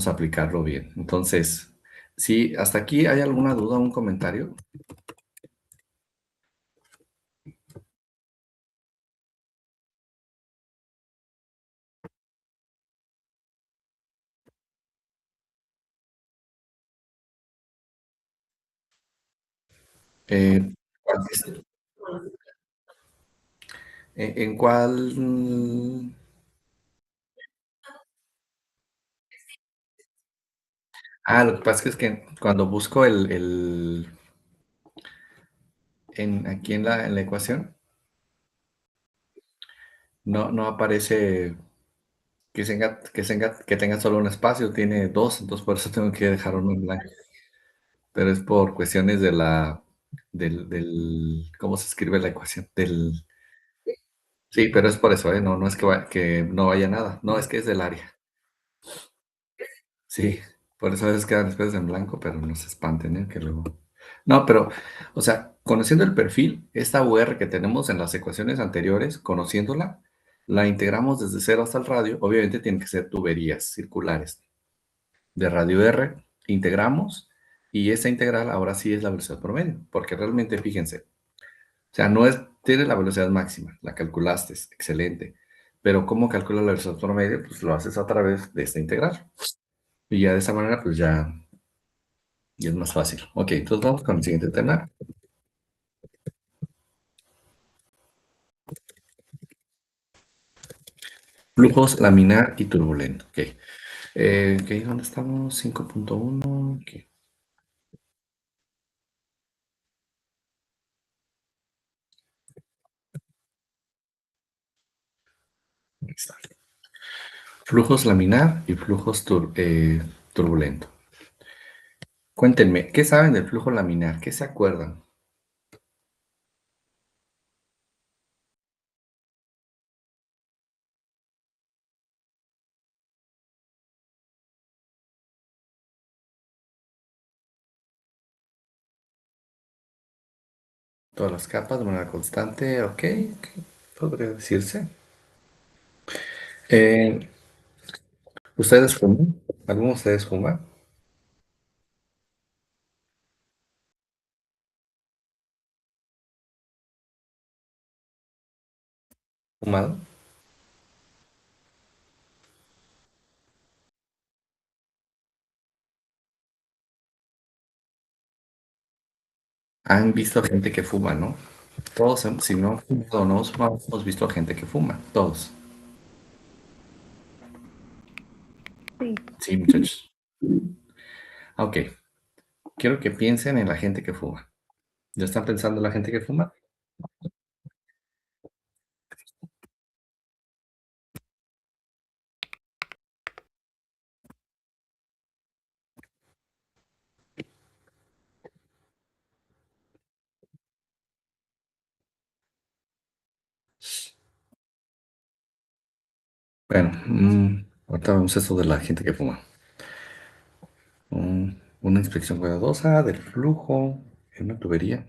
aplicarlo bien. Entonces, si hasta aquí hay alguna duda, un comentario. ¿Cuál es? ¿En cuál? Lo que pasa es que cuando busco aquí en la ecuación, no aparece que tenga solo un espacio, tiene dos, entonces por eso tengo que dejar uno en blanco. Pero es por cuestiones ¿cómo se escribe la ecuación? Sí, pero es por eso, ¿eh? No es que no vaya nada, no, es que es del área. Sí, por eso a veces quedan espacios en blanco, pero no se espanten, ¿eh? Que luego... No, pero, o sea, conociendo el perfil, esta UR que tenemos en las ecuaciones anteriores, conociéndola, la integramos desde cero hasta el radio. Obviamente tienen que ser tuberías circulares de radio R, integramos, y esa integral ahora sí es la velocidad promedio, porque realmente, fíjense, o sea, tiene la velocidad máxima, la calculaste, es excelente, pero ¿cómo calcula la velocidad promedio? Pues lo haces a través de esta integral. Y ya de esa manera, pues ya es más fácil. Ok, entonces vamos con el siguiente tema. Flujos laminar y turbulento. Ok. Ok, ¿dónde estamos? 5.1. Ok, ahí está. Flujos laminar y flujos turbulento. Cuéntenme, ¿qué saben del flujo laminar? ¿Qué se acuerdan? Todas las capas de manera constante, ok, podría decirse. Eh, ¿Ustedes fuman? ¿Alguno de ustedes fuma? ¿Fumado? Han visto gente que fuma, ¿no? Todos, si no, fumado o no hemos visto gente que fuma, todos. Sí. Sí, muchachos. Ok, quiero que piensen en la gente que fuma. ¿Ya están pensando en la gente que fuma? Bueno, ahorita vemos eso de la gente que fuma. Una inspección cuidadosa del flujo en una tubería.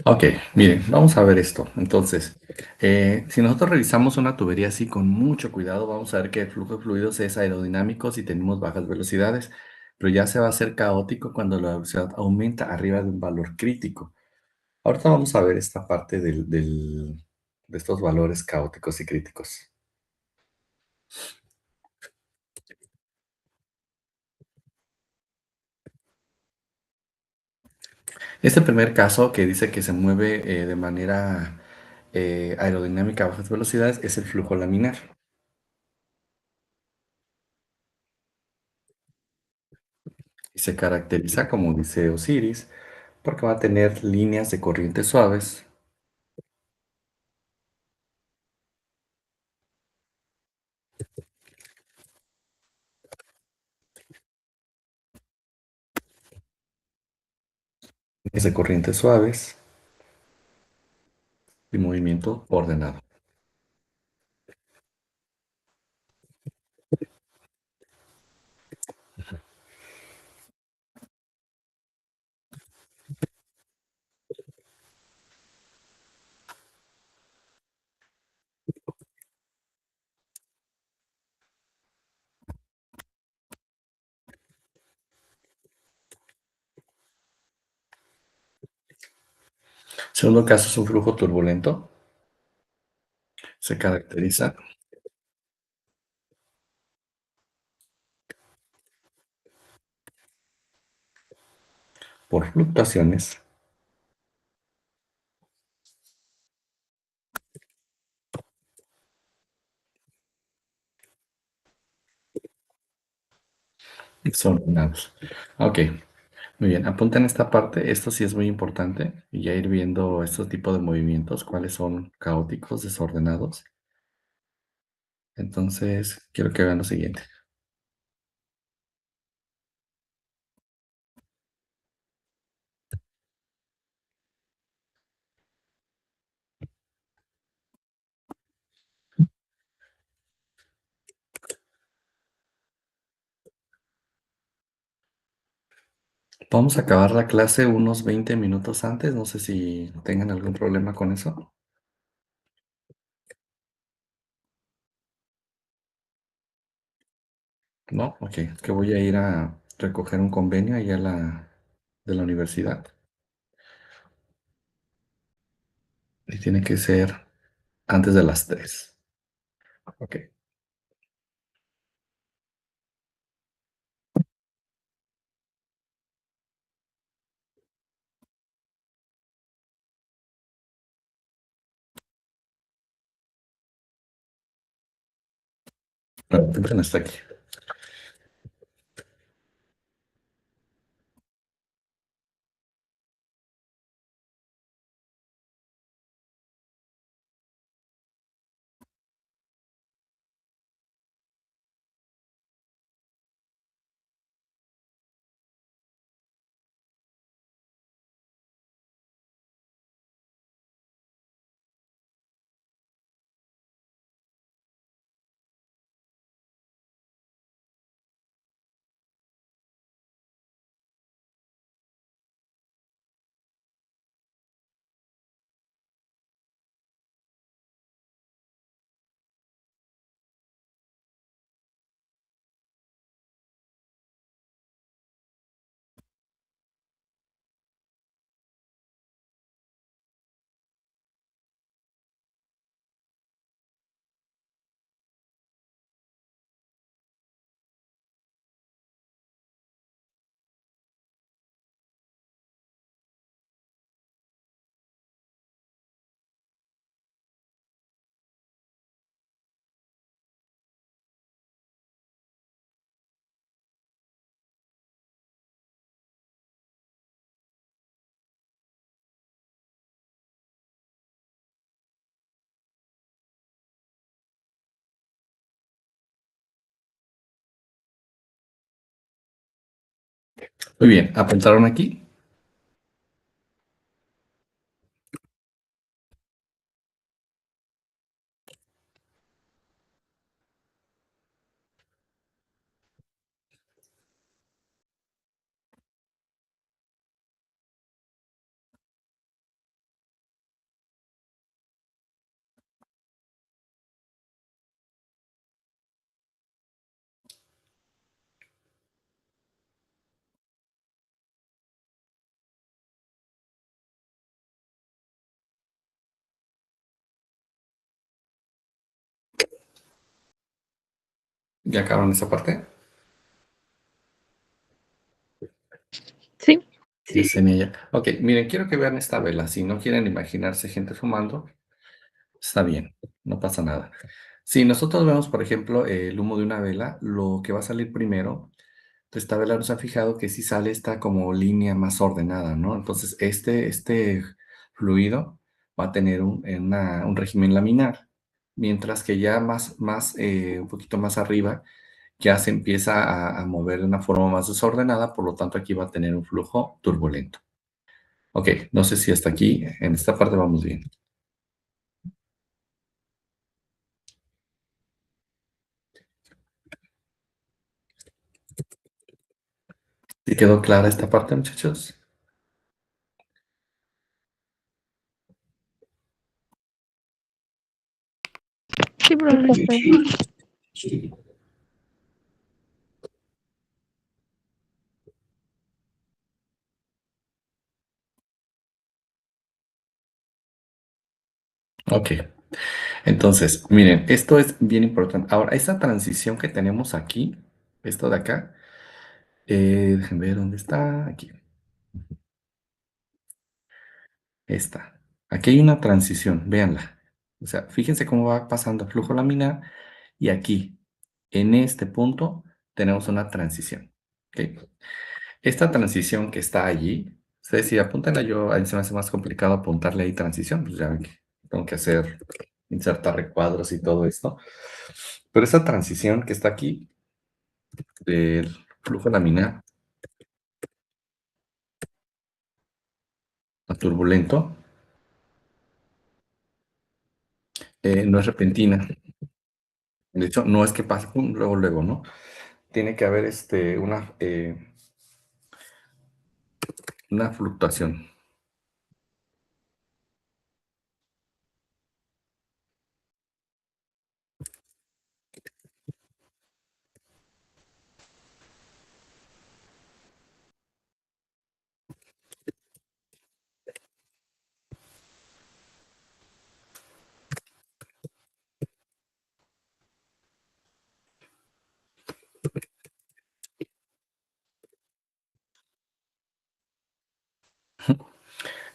Ok, miren, vamos a ver esto. Entonces, si nosotros revisamos una tubería así con mucho cuidado, vamos a ver que el flujo de fluidos es aerodinámico si tenemos bajas velocidades, pero ya se va a hacer caótico cuando la velocidad aumenta arriba de un valor crítico. Ahorita vamos a ver esta parte de estos valores caóticos y críticos. Este primer caso que dice que se mueve de manera aerodinámica a bajas velocidades es el flujo laminar. Y se caracteriza, como dice Osiris, porque va a tener líneas de corrientes suaves y movimiento ordenado. Segundo caso es un flujo turbulento. Se caracteriza por fluctuaciones desordenados. Ok, muy bien. Apunten esta parte. Esto sí es muy importante. Y ya ir viendo estos tipos de movimientos, cuáles son caóticos, desordenados. Entonces, quiero que vean lo siguiente. Vamos a acabar la clase unos 20 minutos antes. No sé si tengan algún problema con eso. No, ok. Que voy a ir a recoger un convenio allá de la universidad. Y tiene que ser antes de las 3. Ok. Bueno, temprano está aquí. Muy bien, ¿apuntaron aquí? ¿Ya acabaron esa parte? Sí. Yesenia ya. Ok, miren, quiero que vean esta vela. Si no quieren imaginarse gente fumando, está bien, no pasa nada. Si nosotros vemos, por ejemplo, el humo de una vela, lo que va a salir primero, de esta vela nos ha fijado que sí sale esta como línea más ordenada, ¿no? Entonces, este fluido va a tener un régimen laminar, mientras que ya un poquito más arriba, ya se empieza a mover de una forma más desordenada, por lo tanto, aquí va a tener un flujo turbulento. Ok, no sé si hasta aquí, en esta parte vamos bien. ¿Sí quedó clara esta parte, muchachos? Sí, profesor. Ok, entonces, miren, esto es bien importante. Ahora, esta transición que tenemos aquí, esto de acá, déjenme ver dónde está, aquí, esta. Aquí hay una transición, véanla. O sea, fíjense cómo va pasando el flujo laminar y aquí, en este punto, tenemos una transición. ¿Ok? Esta transición que está allí, ustedes si apúntenla, yo, ahí se me hace más complicado apuntarle ahí transición, pues ya ven que tengo que insertar recuadros y todo esto. Pero esa transición que está aquí, del flujo laminar a turbulento, no es repentina. De hecho, no es que pase pum, luego, luego, ¿no? Tiene que haber una fluctuación.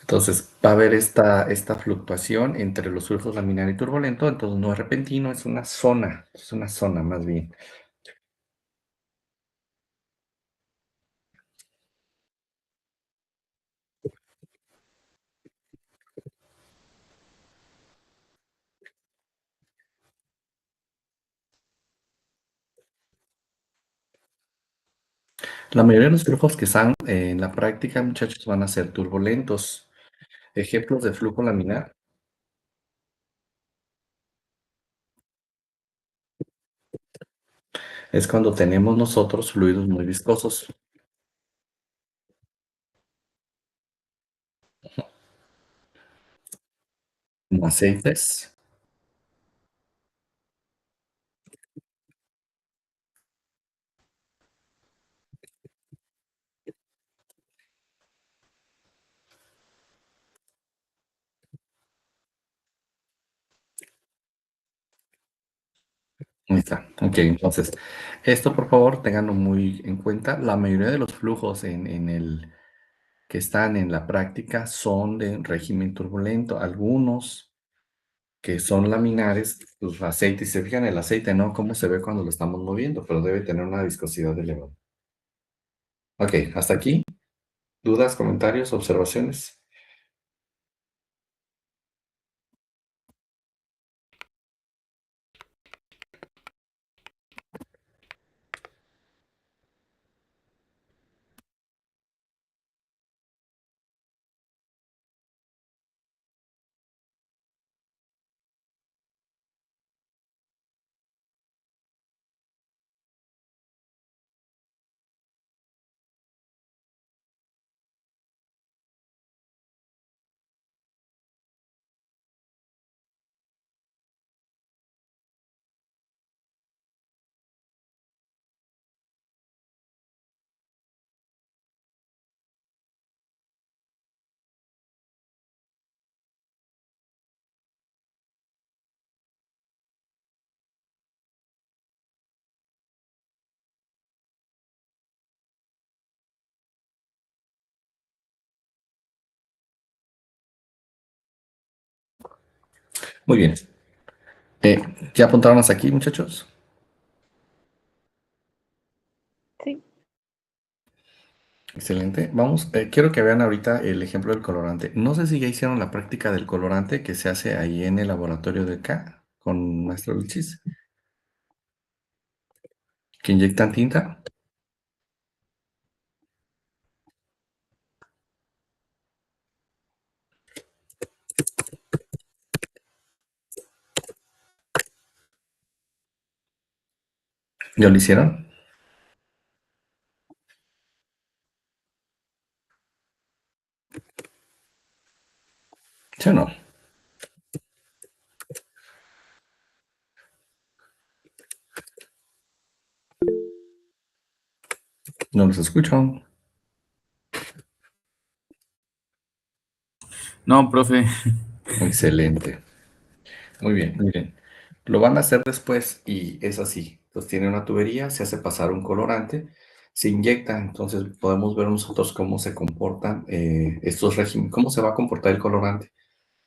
Entonces, va a haber esta fluctuación entre los flujos laminar y turbulento, entonces no es repentino, es una zona más bien. La mayoría de los flujos que están en la práctica, muchachos, van a ser turbulentos. Ejemplos de flujo laminar es cuando tenemos nosotros fluidos muy viscosos, como aceites. Ahí está. Ok, entonces, esto por favor tenganlo muy en cuenta. La mayoría de los flujos que están en la práctica son de régimen turbulento. Algunos que son laminares, los aceites, si se fijan el aceite, ¿no? Cómo se ve cuando lo estamos moviendo, pero debe tener una viscosidad elevada. Ok, hasta aquí. ¿Dudas, comentarios, observaciones? Muy bien. ¿Ya apuntaron hasta aquí, muchachos? Sí. Excelente. Vamos, quiero que vean ahorita el ejemplo del colorante. No sé si ya hicieron la práctica del colorante que se hace ahí en el laboratorio de acá con Maestro Luchis, que inyectan tinta. ¿Ya lo hicieron? ¿Sí o no? No los escucho. No, profe. Excelente. Muy bien, muy bien. Lo van a hacer después y es así. Entonces tiene una tubería, se hace pasar un colorante, se inyecta, entonces podemos ver nosotros cómo se comportan estos regímenes, cómo se va a comportar el colorante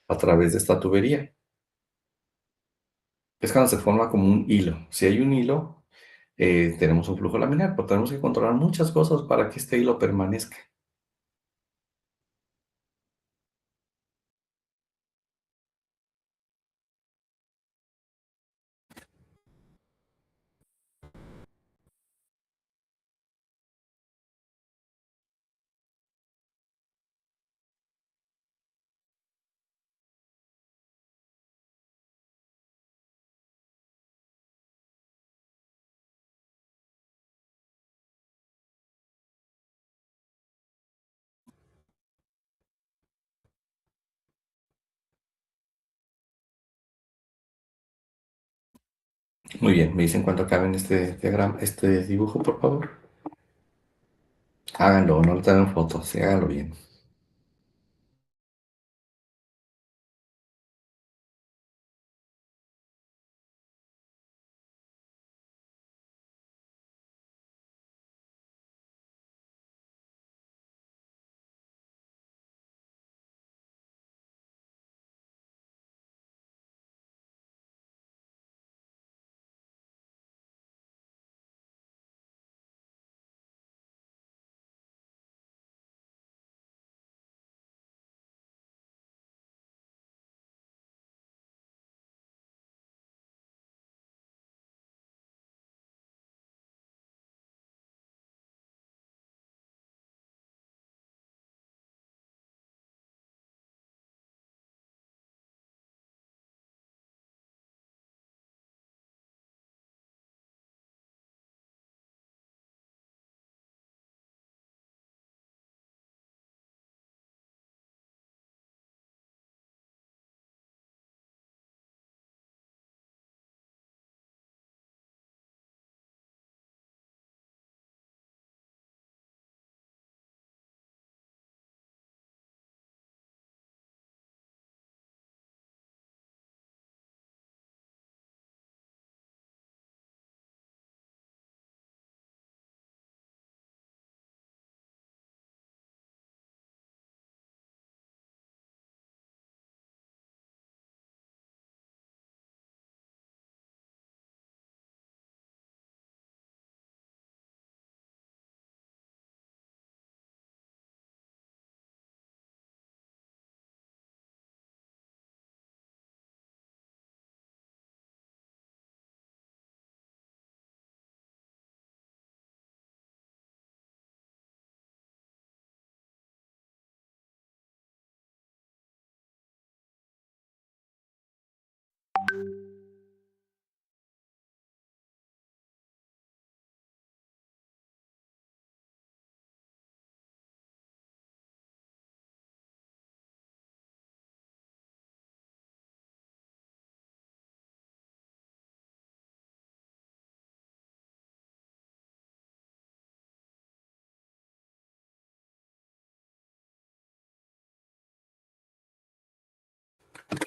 a través de esta tubería. Es cuando se forma como un hilo. Si hay un hilo, tenemos un flujo laminar, pero tenemos que controlar muchas cosas para que este hilo permanezca. Muy bien, me dicen cuánto cabe en este diagrama, este dibujo, por favor. Háganlo, no lo tengan fotos, sí, háganlo bien.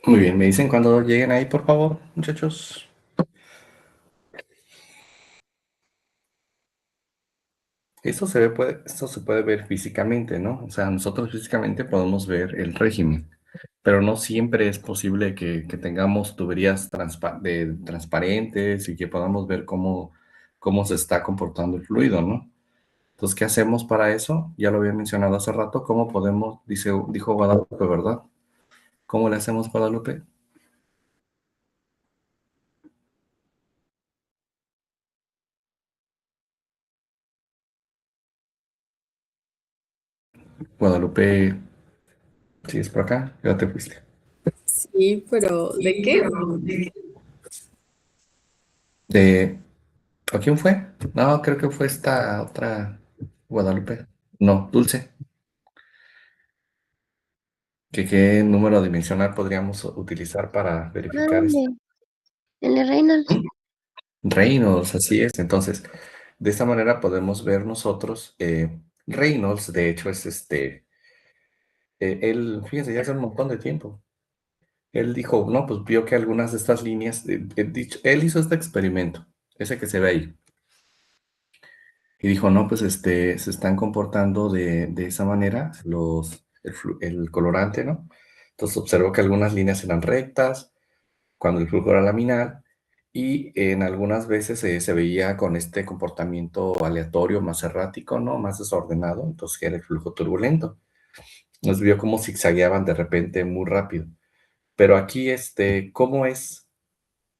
Muy bien, me dicen cuando lleguen ahí, por favor, muchachos. Esto se puede ver físicamente, ¿no? O sea, nosotros físicamente podemos ver el régimen. pero no siempre es posible que tengamos tuberías transparentes y que podamos ver cómo se está comportando el fluido, ¿no? Entonces, ¿qué hacemos para eso? Ya lo había mencionado hace rato, ¿cómo podemos, dijo Guadalupe, ¿verdad? ¿Cómo le hacemos, Guadalupe? Guadalupe, ¿sigues por acá? Ya te fuiste. Sí, pero ¿de qué? De, ¿A quién fue? No, creo que fue esta otra Guadalupe. No, Dulce. ¿Qué número dimensional podríamos utilizar para ¿Por verificar esto? dónde? ¿El de Reynolds? Reynolds, así es. Entonces, de esta manera podemos ver nosotros, Reynolds, de hecho, es él, fíjense, ya hace un montón de tiempo. Él dijo, no, pues vio que algunas de estas líneas, él hizo este experimento, ese que se ve ahí. Y dijo, no, pues se están comportando de esa manera el colorante, ¿no? Entonces observó que algunas líneas eran rectas cuando el flujo era laminar y en algunas veces se veía con este comportamiento aleatorio, más errático, ¿no? Más desordenado, entonces era el flujo turbulento. Nos vio cómo zigzagueaban de repente muy rápido. Pero aquí, ¿cómo es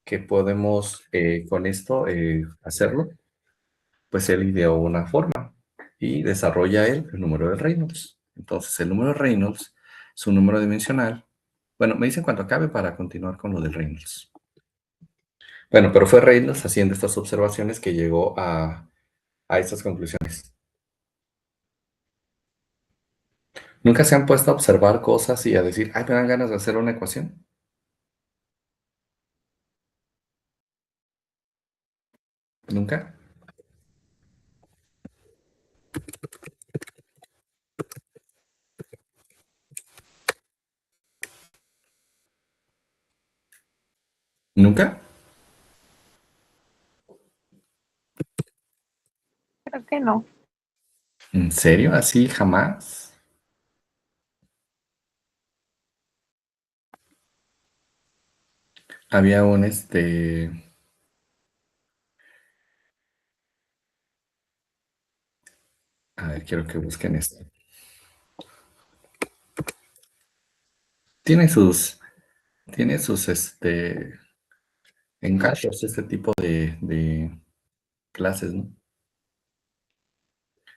que podemos con esto hacerlo? Pues él ideó una forma y desarrolla él el número de Reynolds. Entonces, el número de Reynolds es un número dimensional. Bueno, me dicen cuánto acabe para continuar con lo de Reynolds. Bueno, pero fue Reynolds haciendo estas observaciones que llegó a estas conclusiones. ¿Nunca se han puesto a observar cosas y a decir, ay, me dan ganas de hacer una ecuación? ¿Nunca? ¿Nunca? Creo que no. ¿En serio? ¿Así jamás? Había a ver, quiero que busquen esto. Tiene sus, tiene sus, encantos este tipo de clases, ¿no?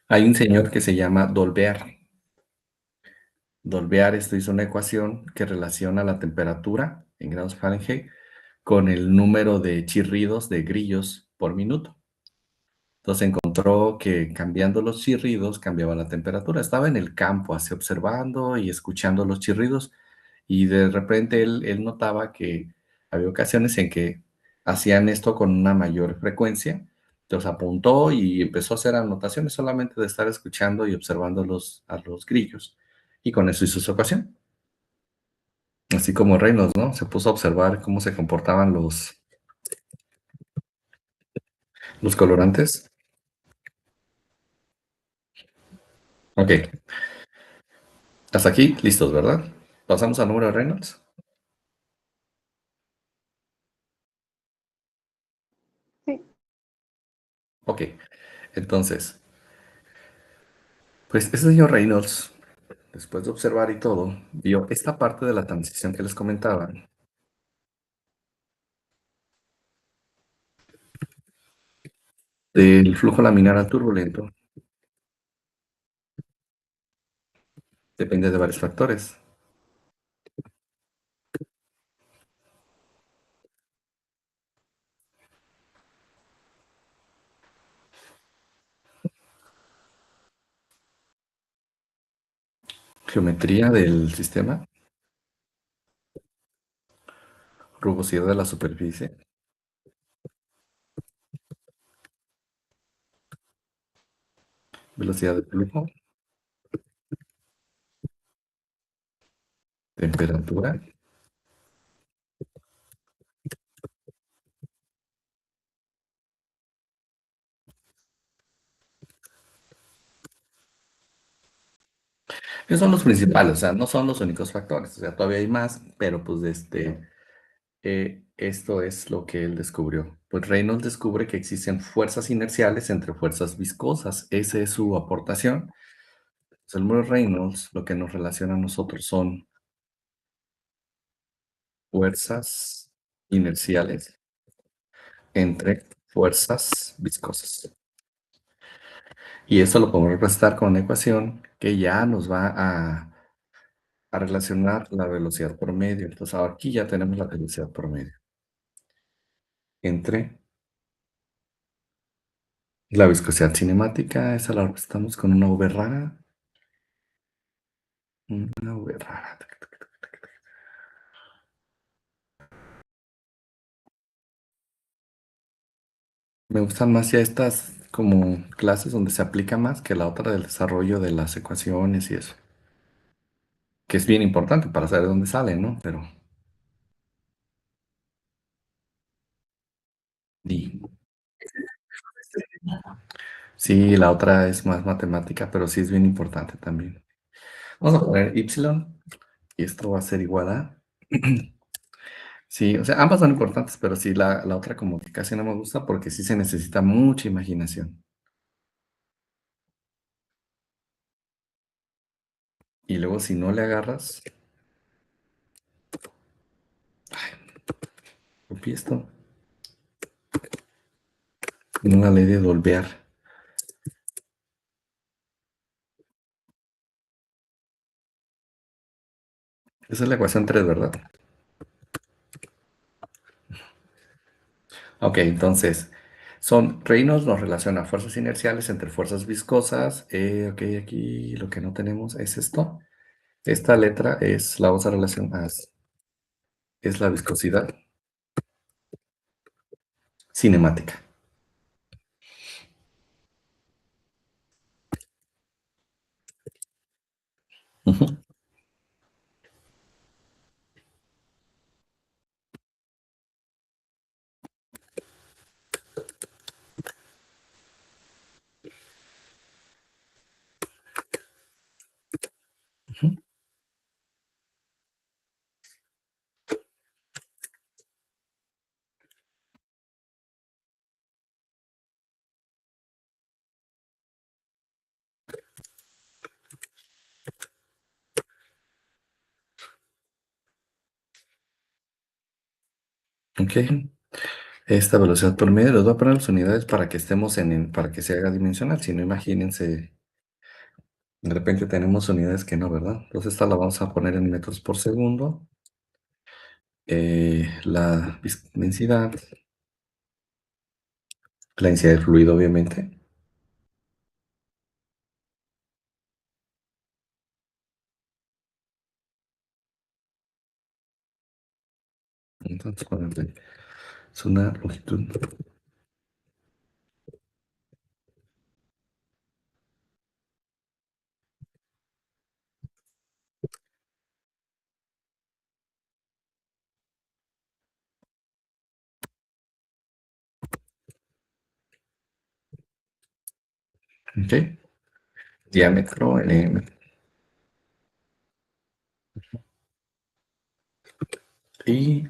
Hay un señor que se llama Dolbear. Dolbear esto hizo una ecuación que relaciona la temperatura en grados Fahrenheit con el número de chirridos de grillos por minuto. Entonces encontró que cambiando los chirridos cambiaba la temperatura. Estaba en el campo así observando y escuchando los chirridos y de repente él notaba que había ocasiones en que hacían esto con una mayor frecuencia. Entonces apuntó y empezó a hacer anotaciones solamente de estar escuchando y observando a los grillos. Y con eso hizo su ecuación. Así como Reynolds, ¿no? Se puso a observar cómo se comportaban los colorantes. Ok, hasta aquí, listos, ¿verdad? Pasamos al número de Reynolds. Sí. Ok, entonces, pues este señor Reynolds, después de observar y todo, vio esta parte de la transición que les comentaba. Del flujo laminar al turbulento depende de varios factores. Geometría del sistema, rugosidad de la superficie, velocidad de flujo, temperatura. Esos son los principales, o sea, no son los únicos factores, o sea, todavía hay más, pero pues esto es lo que él descubrió. Pues Reynolds descubre que existen fuerzas inerciales entre fuerzas viscosas. Esa es su aportación. Pues el muro Reynolds lo que nos relaciona a nosotros son fuerzas inerciales entre fuerzas viscosas. Y esto lo podemos representar con una ecuación que ya nos va a relacionar la velocidad promedio. Entonces, ahora aquí ya tenemos la velocidad promedio entre la viscosidad cinemática. Esa la representamos con una V rara. Una V rara. Me gustan más ya estas como clases donde se aplica más que la otra del desarrollo de las ecuaciones y eso. Que es bien importante para saber dónde sale, ¿no? Pero... y- sí, la otra es más matemática, pero sí es bien importante también. Vamos a poner y esto va a ser igual a... Sí, o sea, ambas son importantes, pero sí, la otra como que casi no me gusta porque sí se necesita mucha imaginación. Y luego si no le agarras, copié esto, en una ley de Dolbear. Esa es la ecuación 3, ¿verdad? Ok, entonces, Reynolds nos relaciona fuerzas inerciales entre fuerzas viscosas. Ok, aquí lo que no tenemos es esto. Esta letra es, la vamos a relacionar, es la viscosidad cinemática. Ujú. Ok. Esta velocidad por medio, les voy a poner las unidades para que estemos para que se haga dimensional. Si no, imagínense, de repente tenemos unidades que no, ¿verdad? Entonces esta la vamos a poner en metros por segundo. Densidad, la densidad del fluido, obviamente. Entonces, ponerle, es una longitud. Ok. Diámetro, y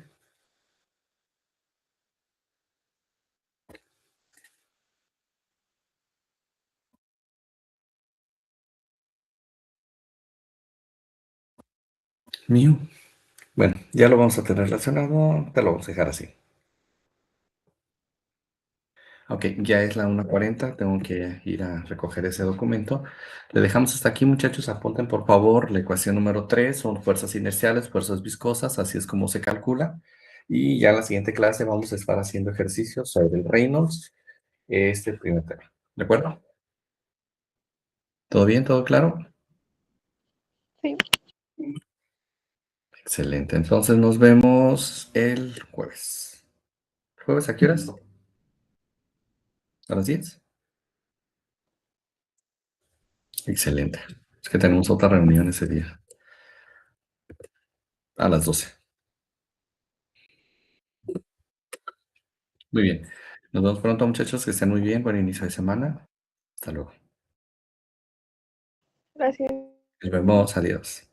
mu. Bueno, ya lo vamos a tener relacionado, te lo vamos a dejar así. Ok, ya es la 1:40, tengo que ir a recoger ese documento. Le dejamos hasta aquí, muchachos. Apunten, por favor, la ecuación número 3 son fuerzas inerciales, fuerzas viscosas, así es como se calcula. Y ya en la siguiente clase vamos a estar haciendo ejercicios sobre el Reynolds, este primer tema. ¿De acuerdo? ¿Todo bien? ¿Todo claro? Sí. Excelente. Entonces nos vemos el jueves. ¿Jueves a qué horas? ¿A las 10? Excelente. Es que tenemos otra reunión ese día, a las 12. Muy bien. Nos vemos pronto, muchachos. Que estén muy bien. Buen inicio de semana. Hasta luego. Gracias. Nos vemos, adiós.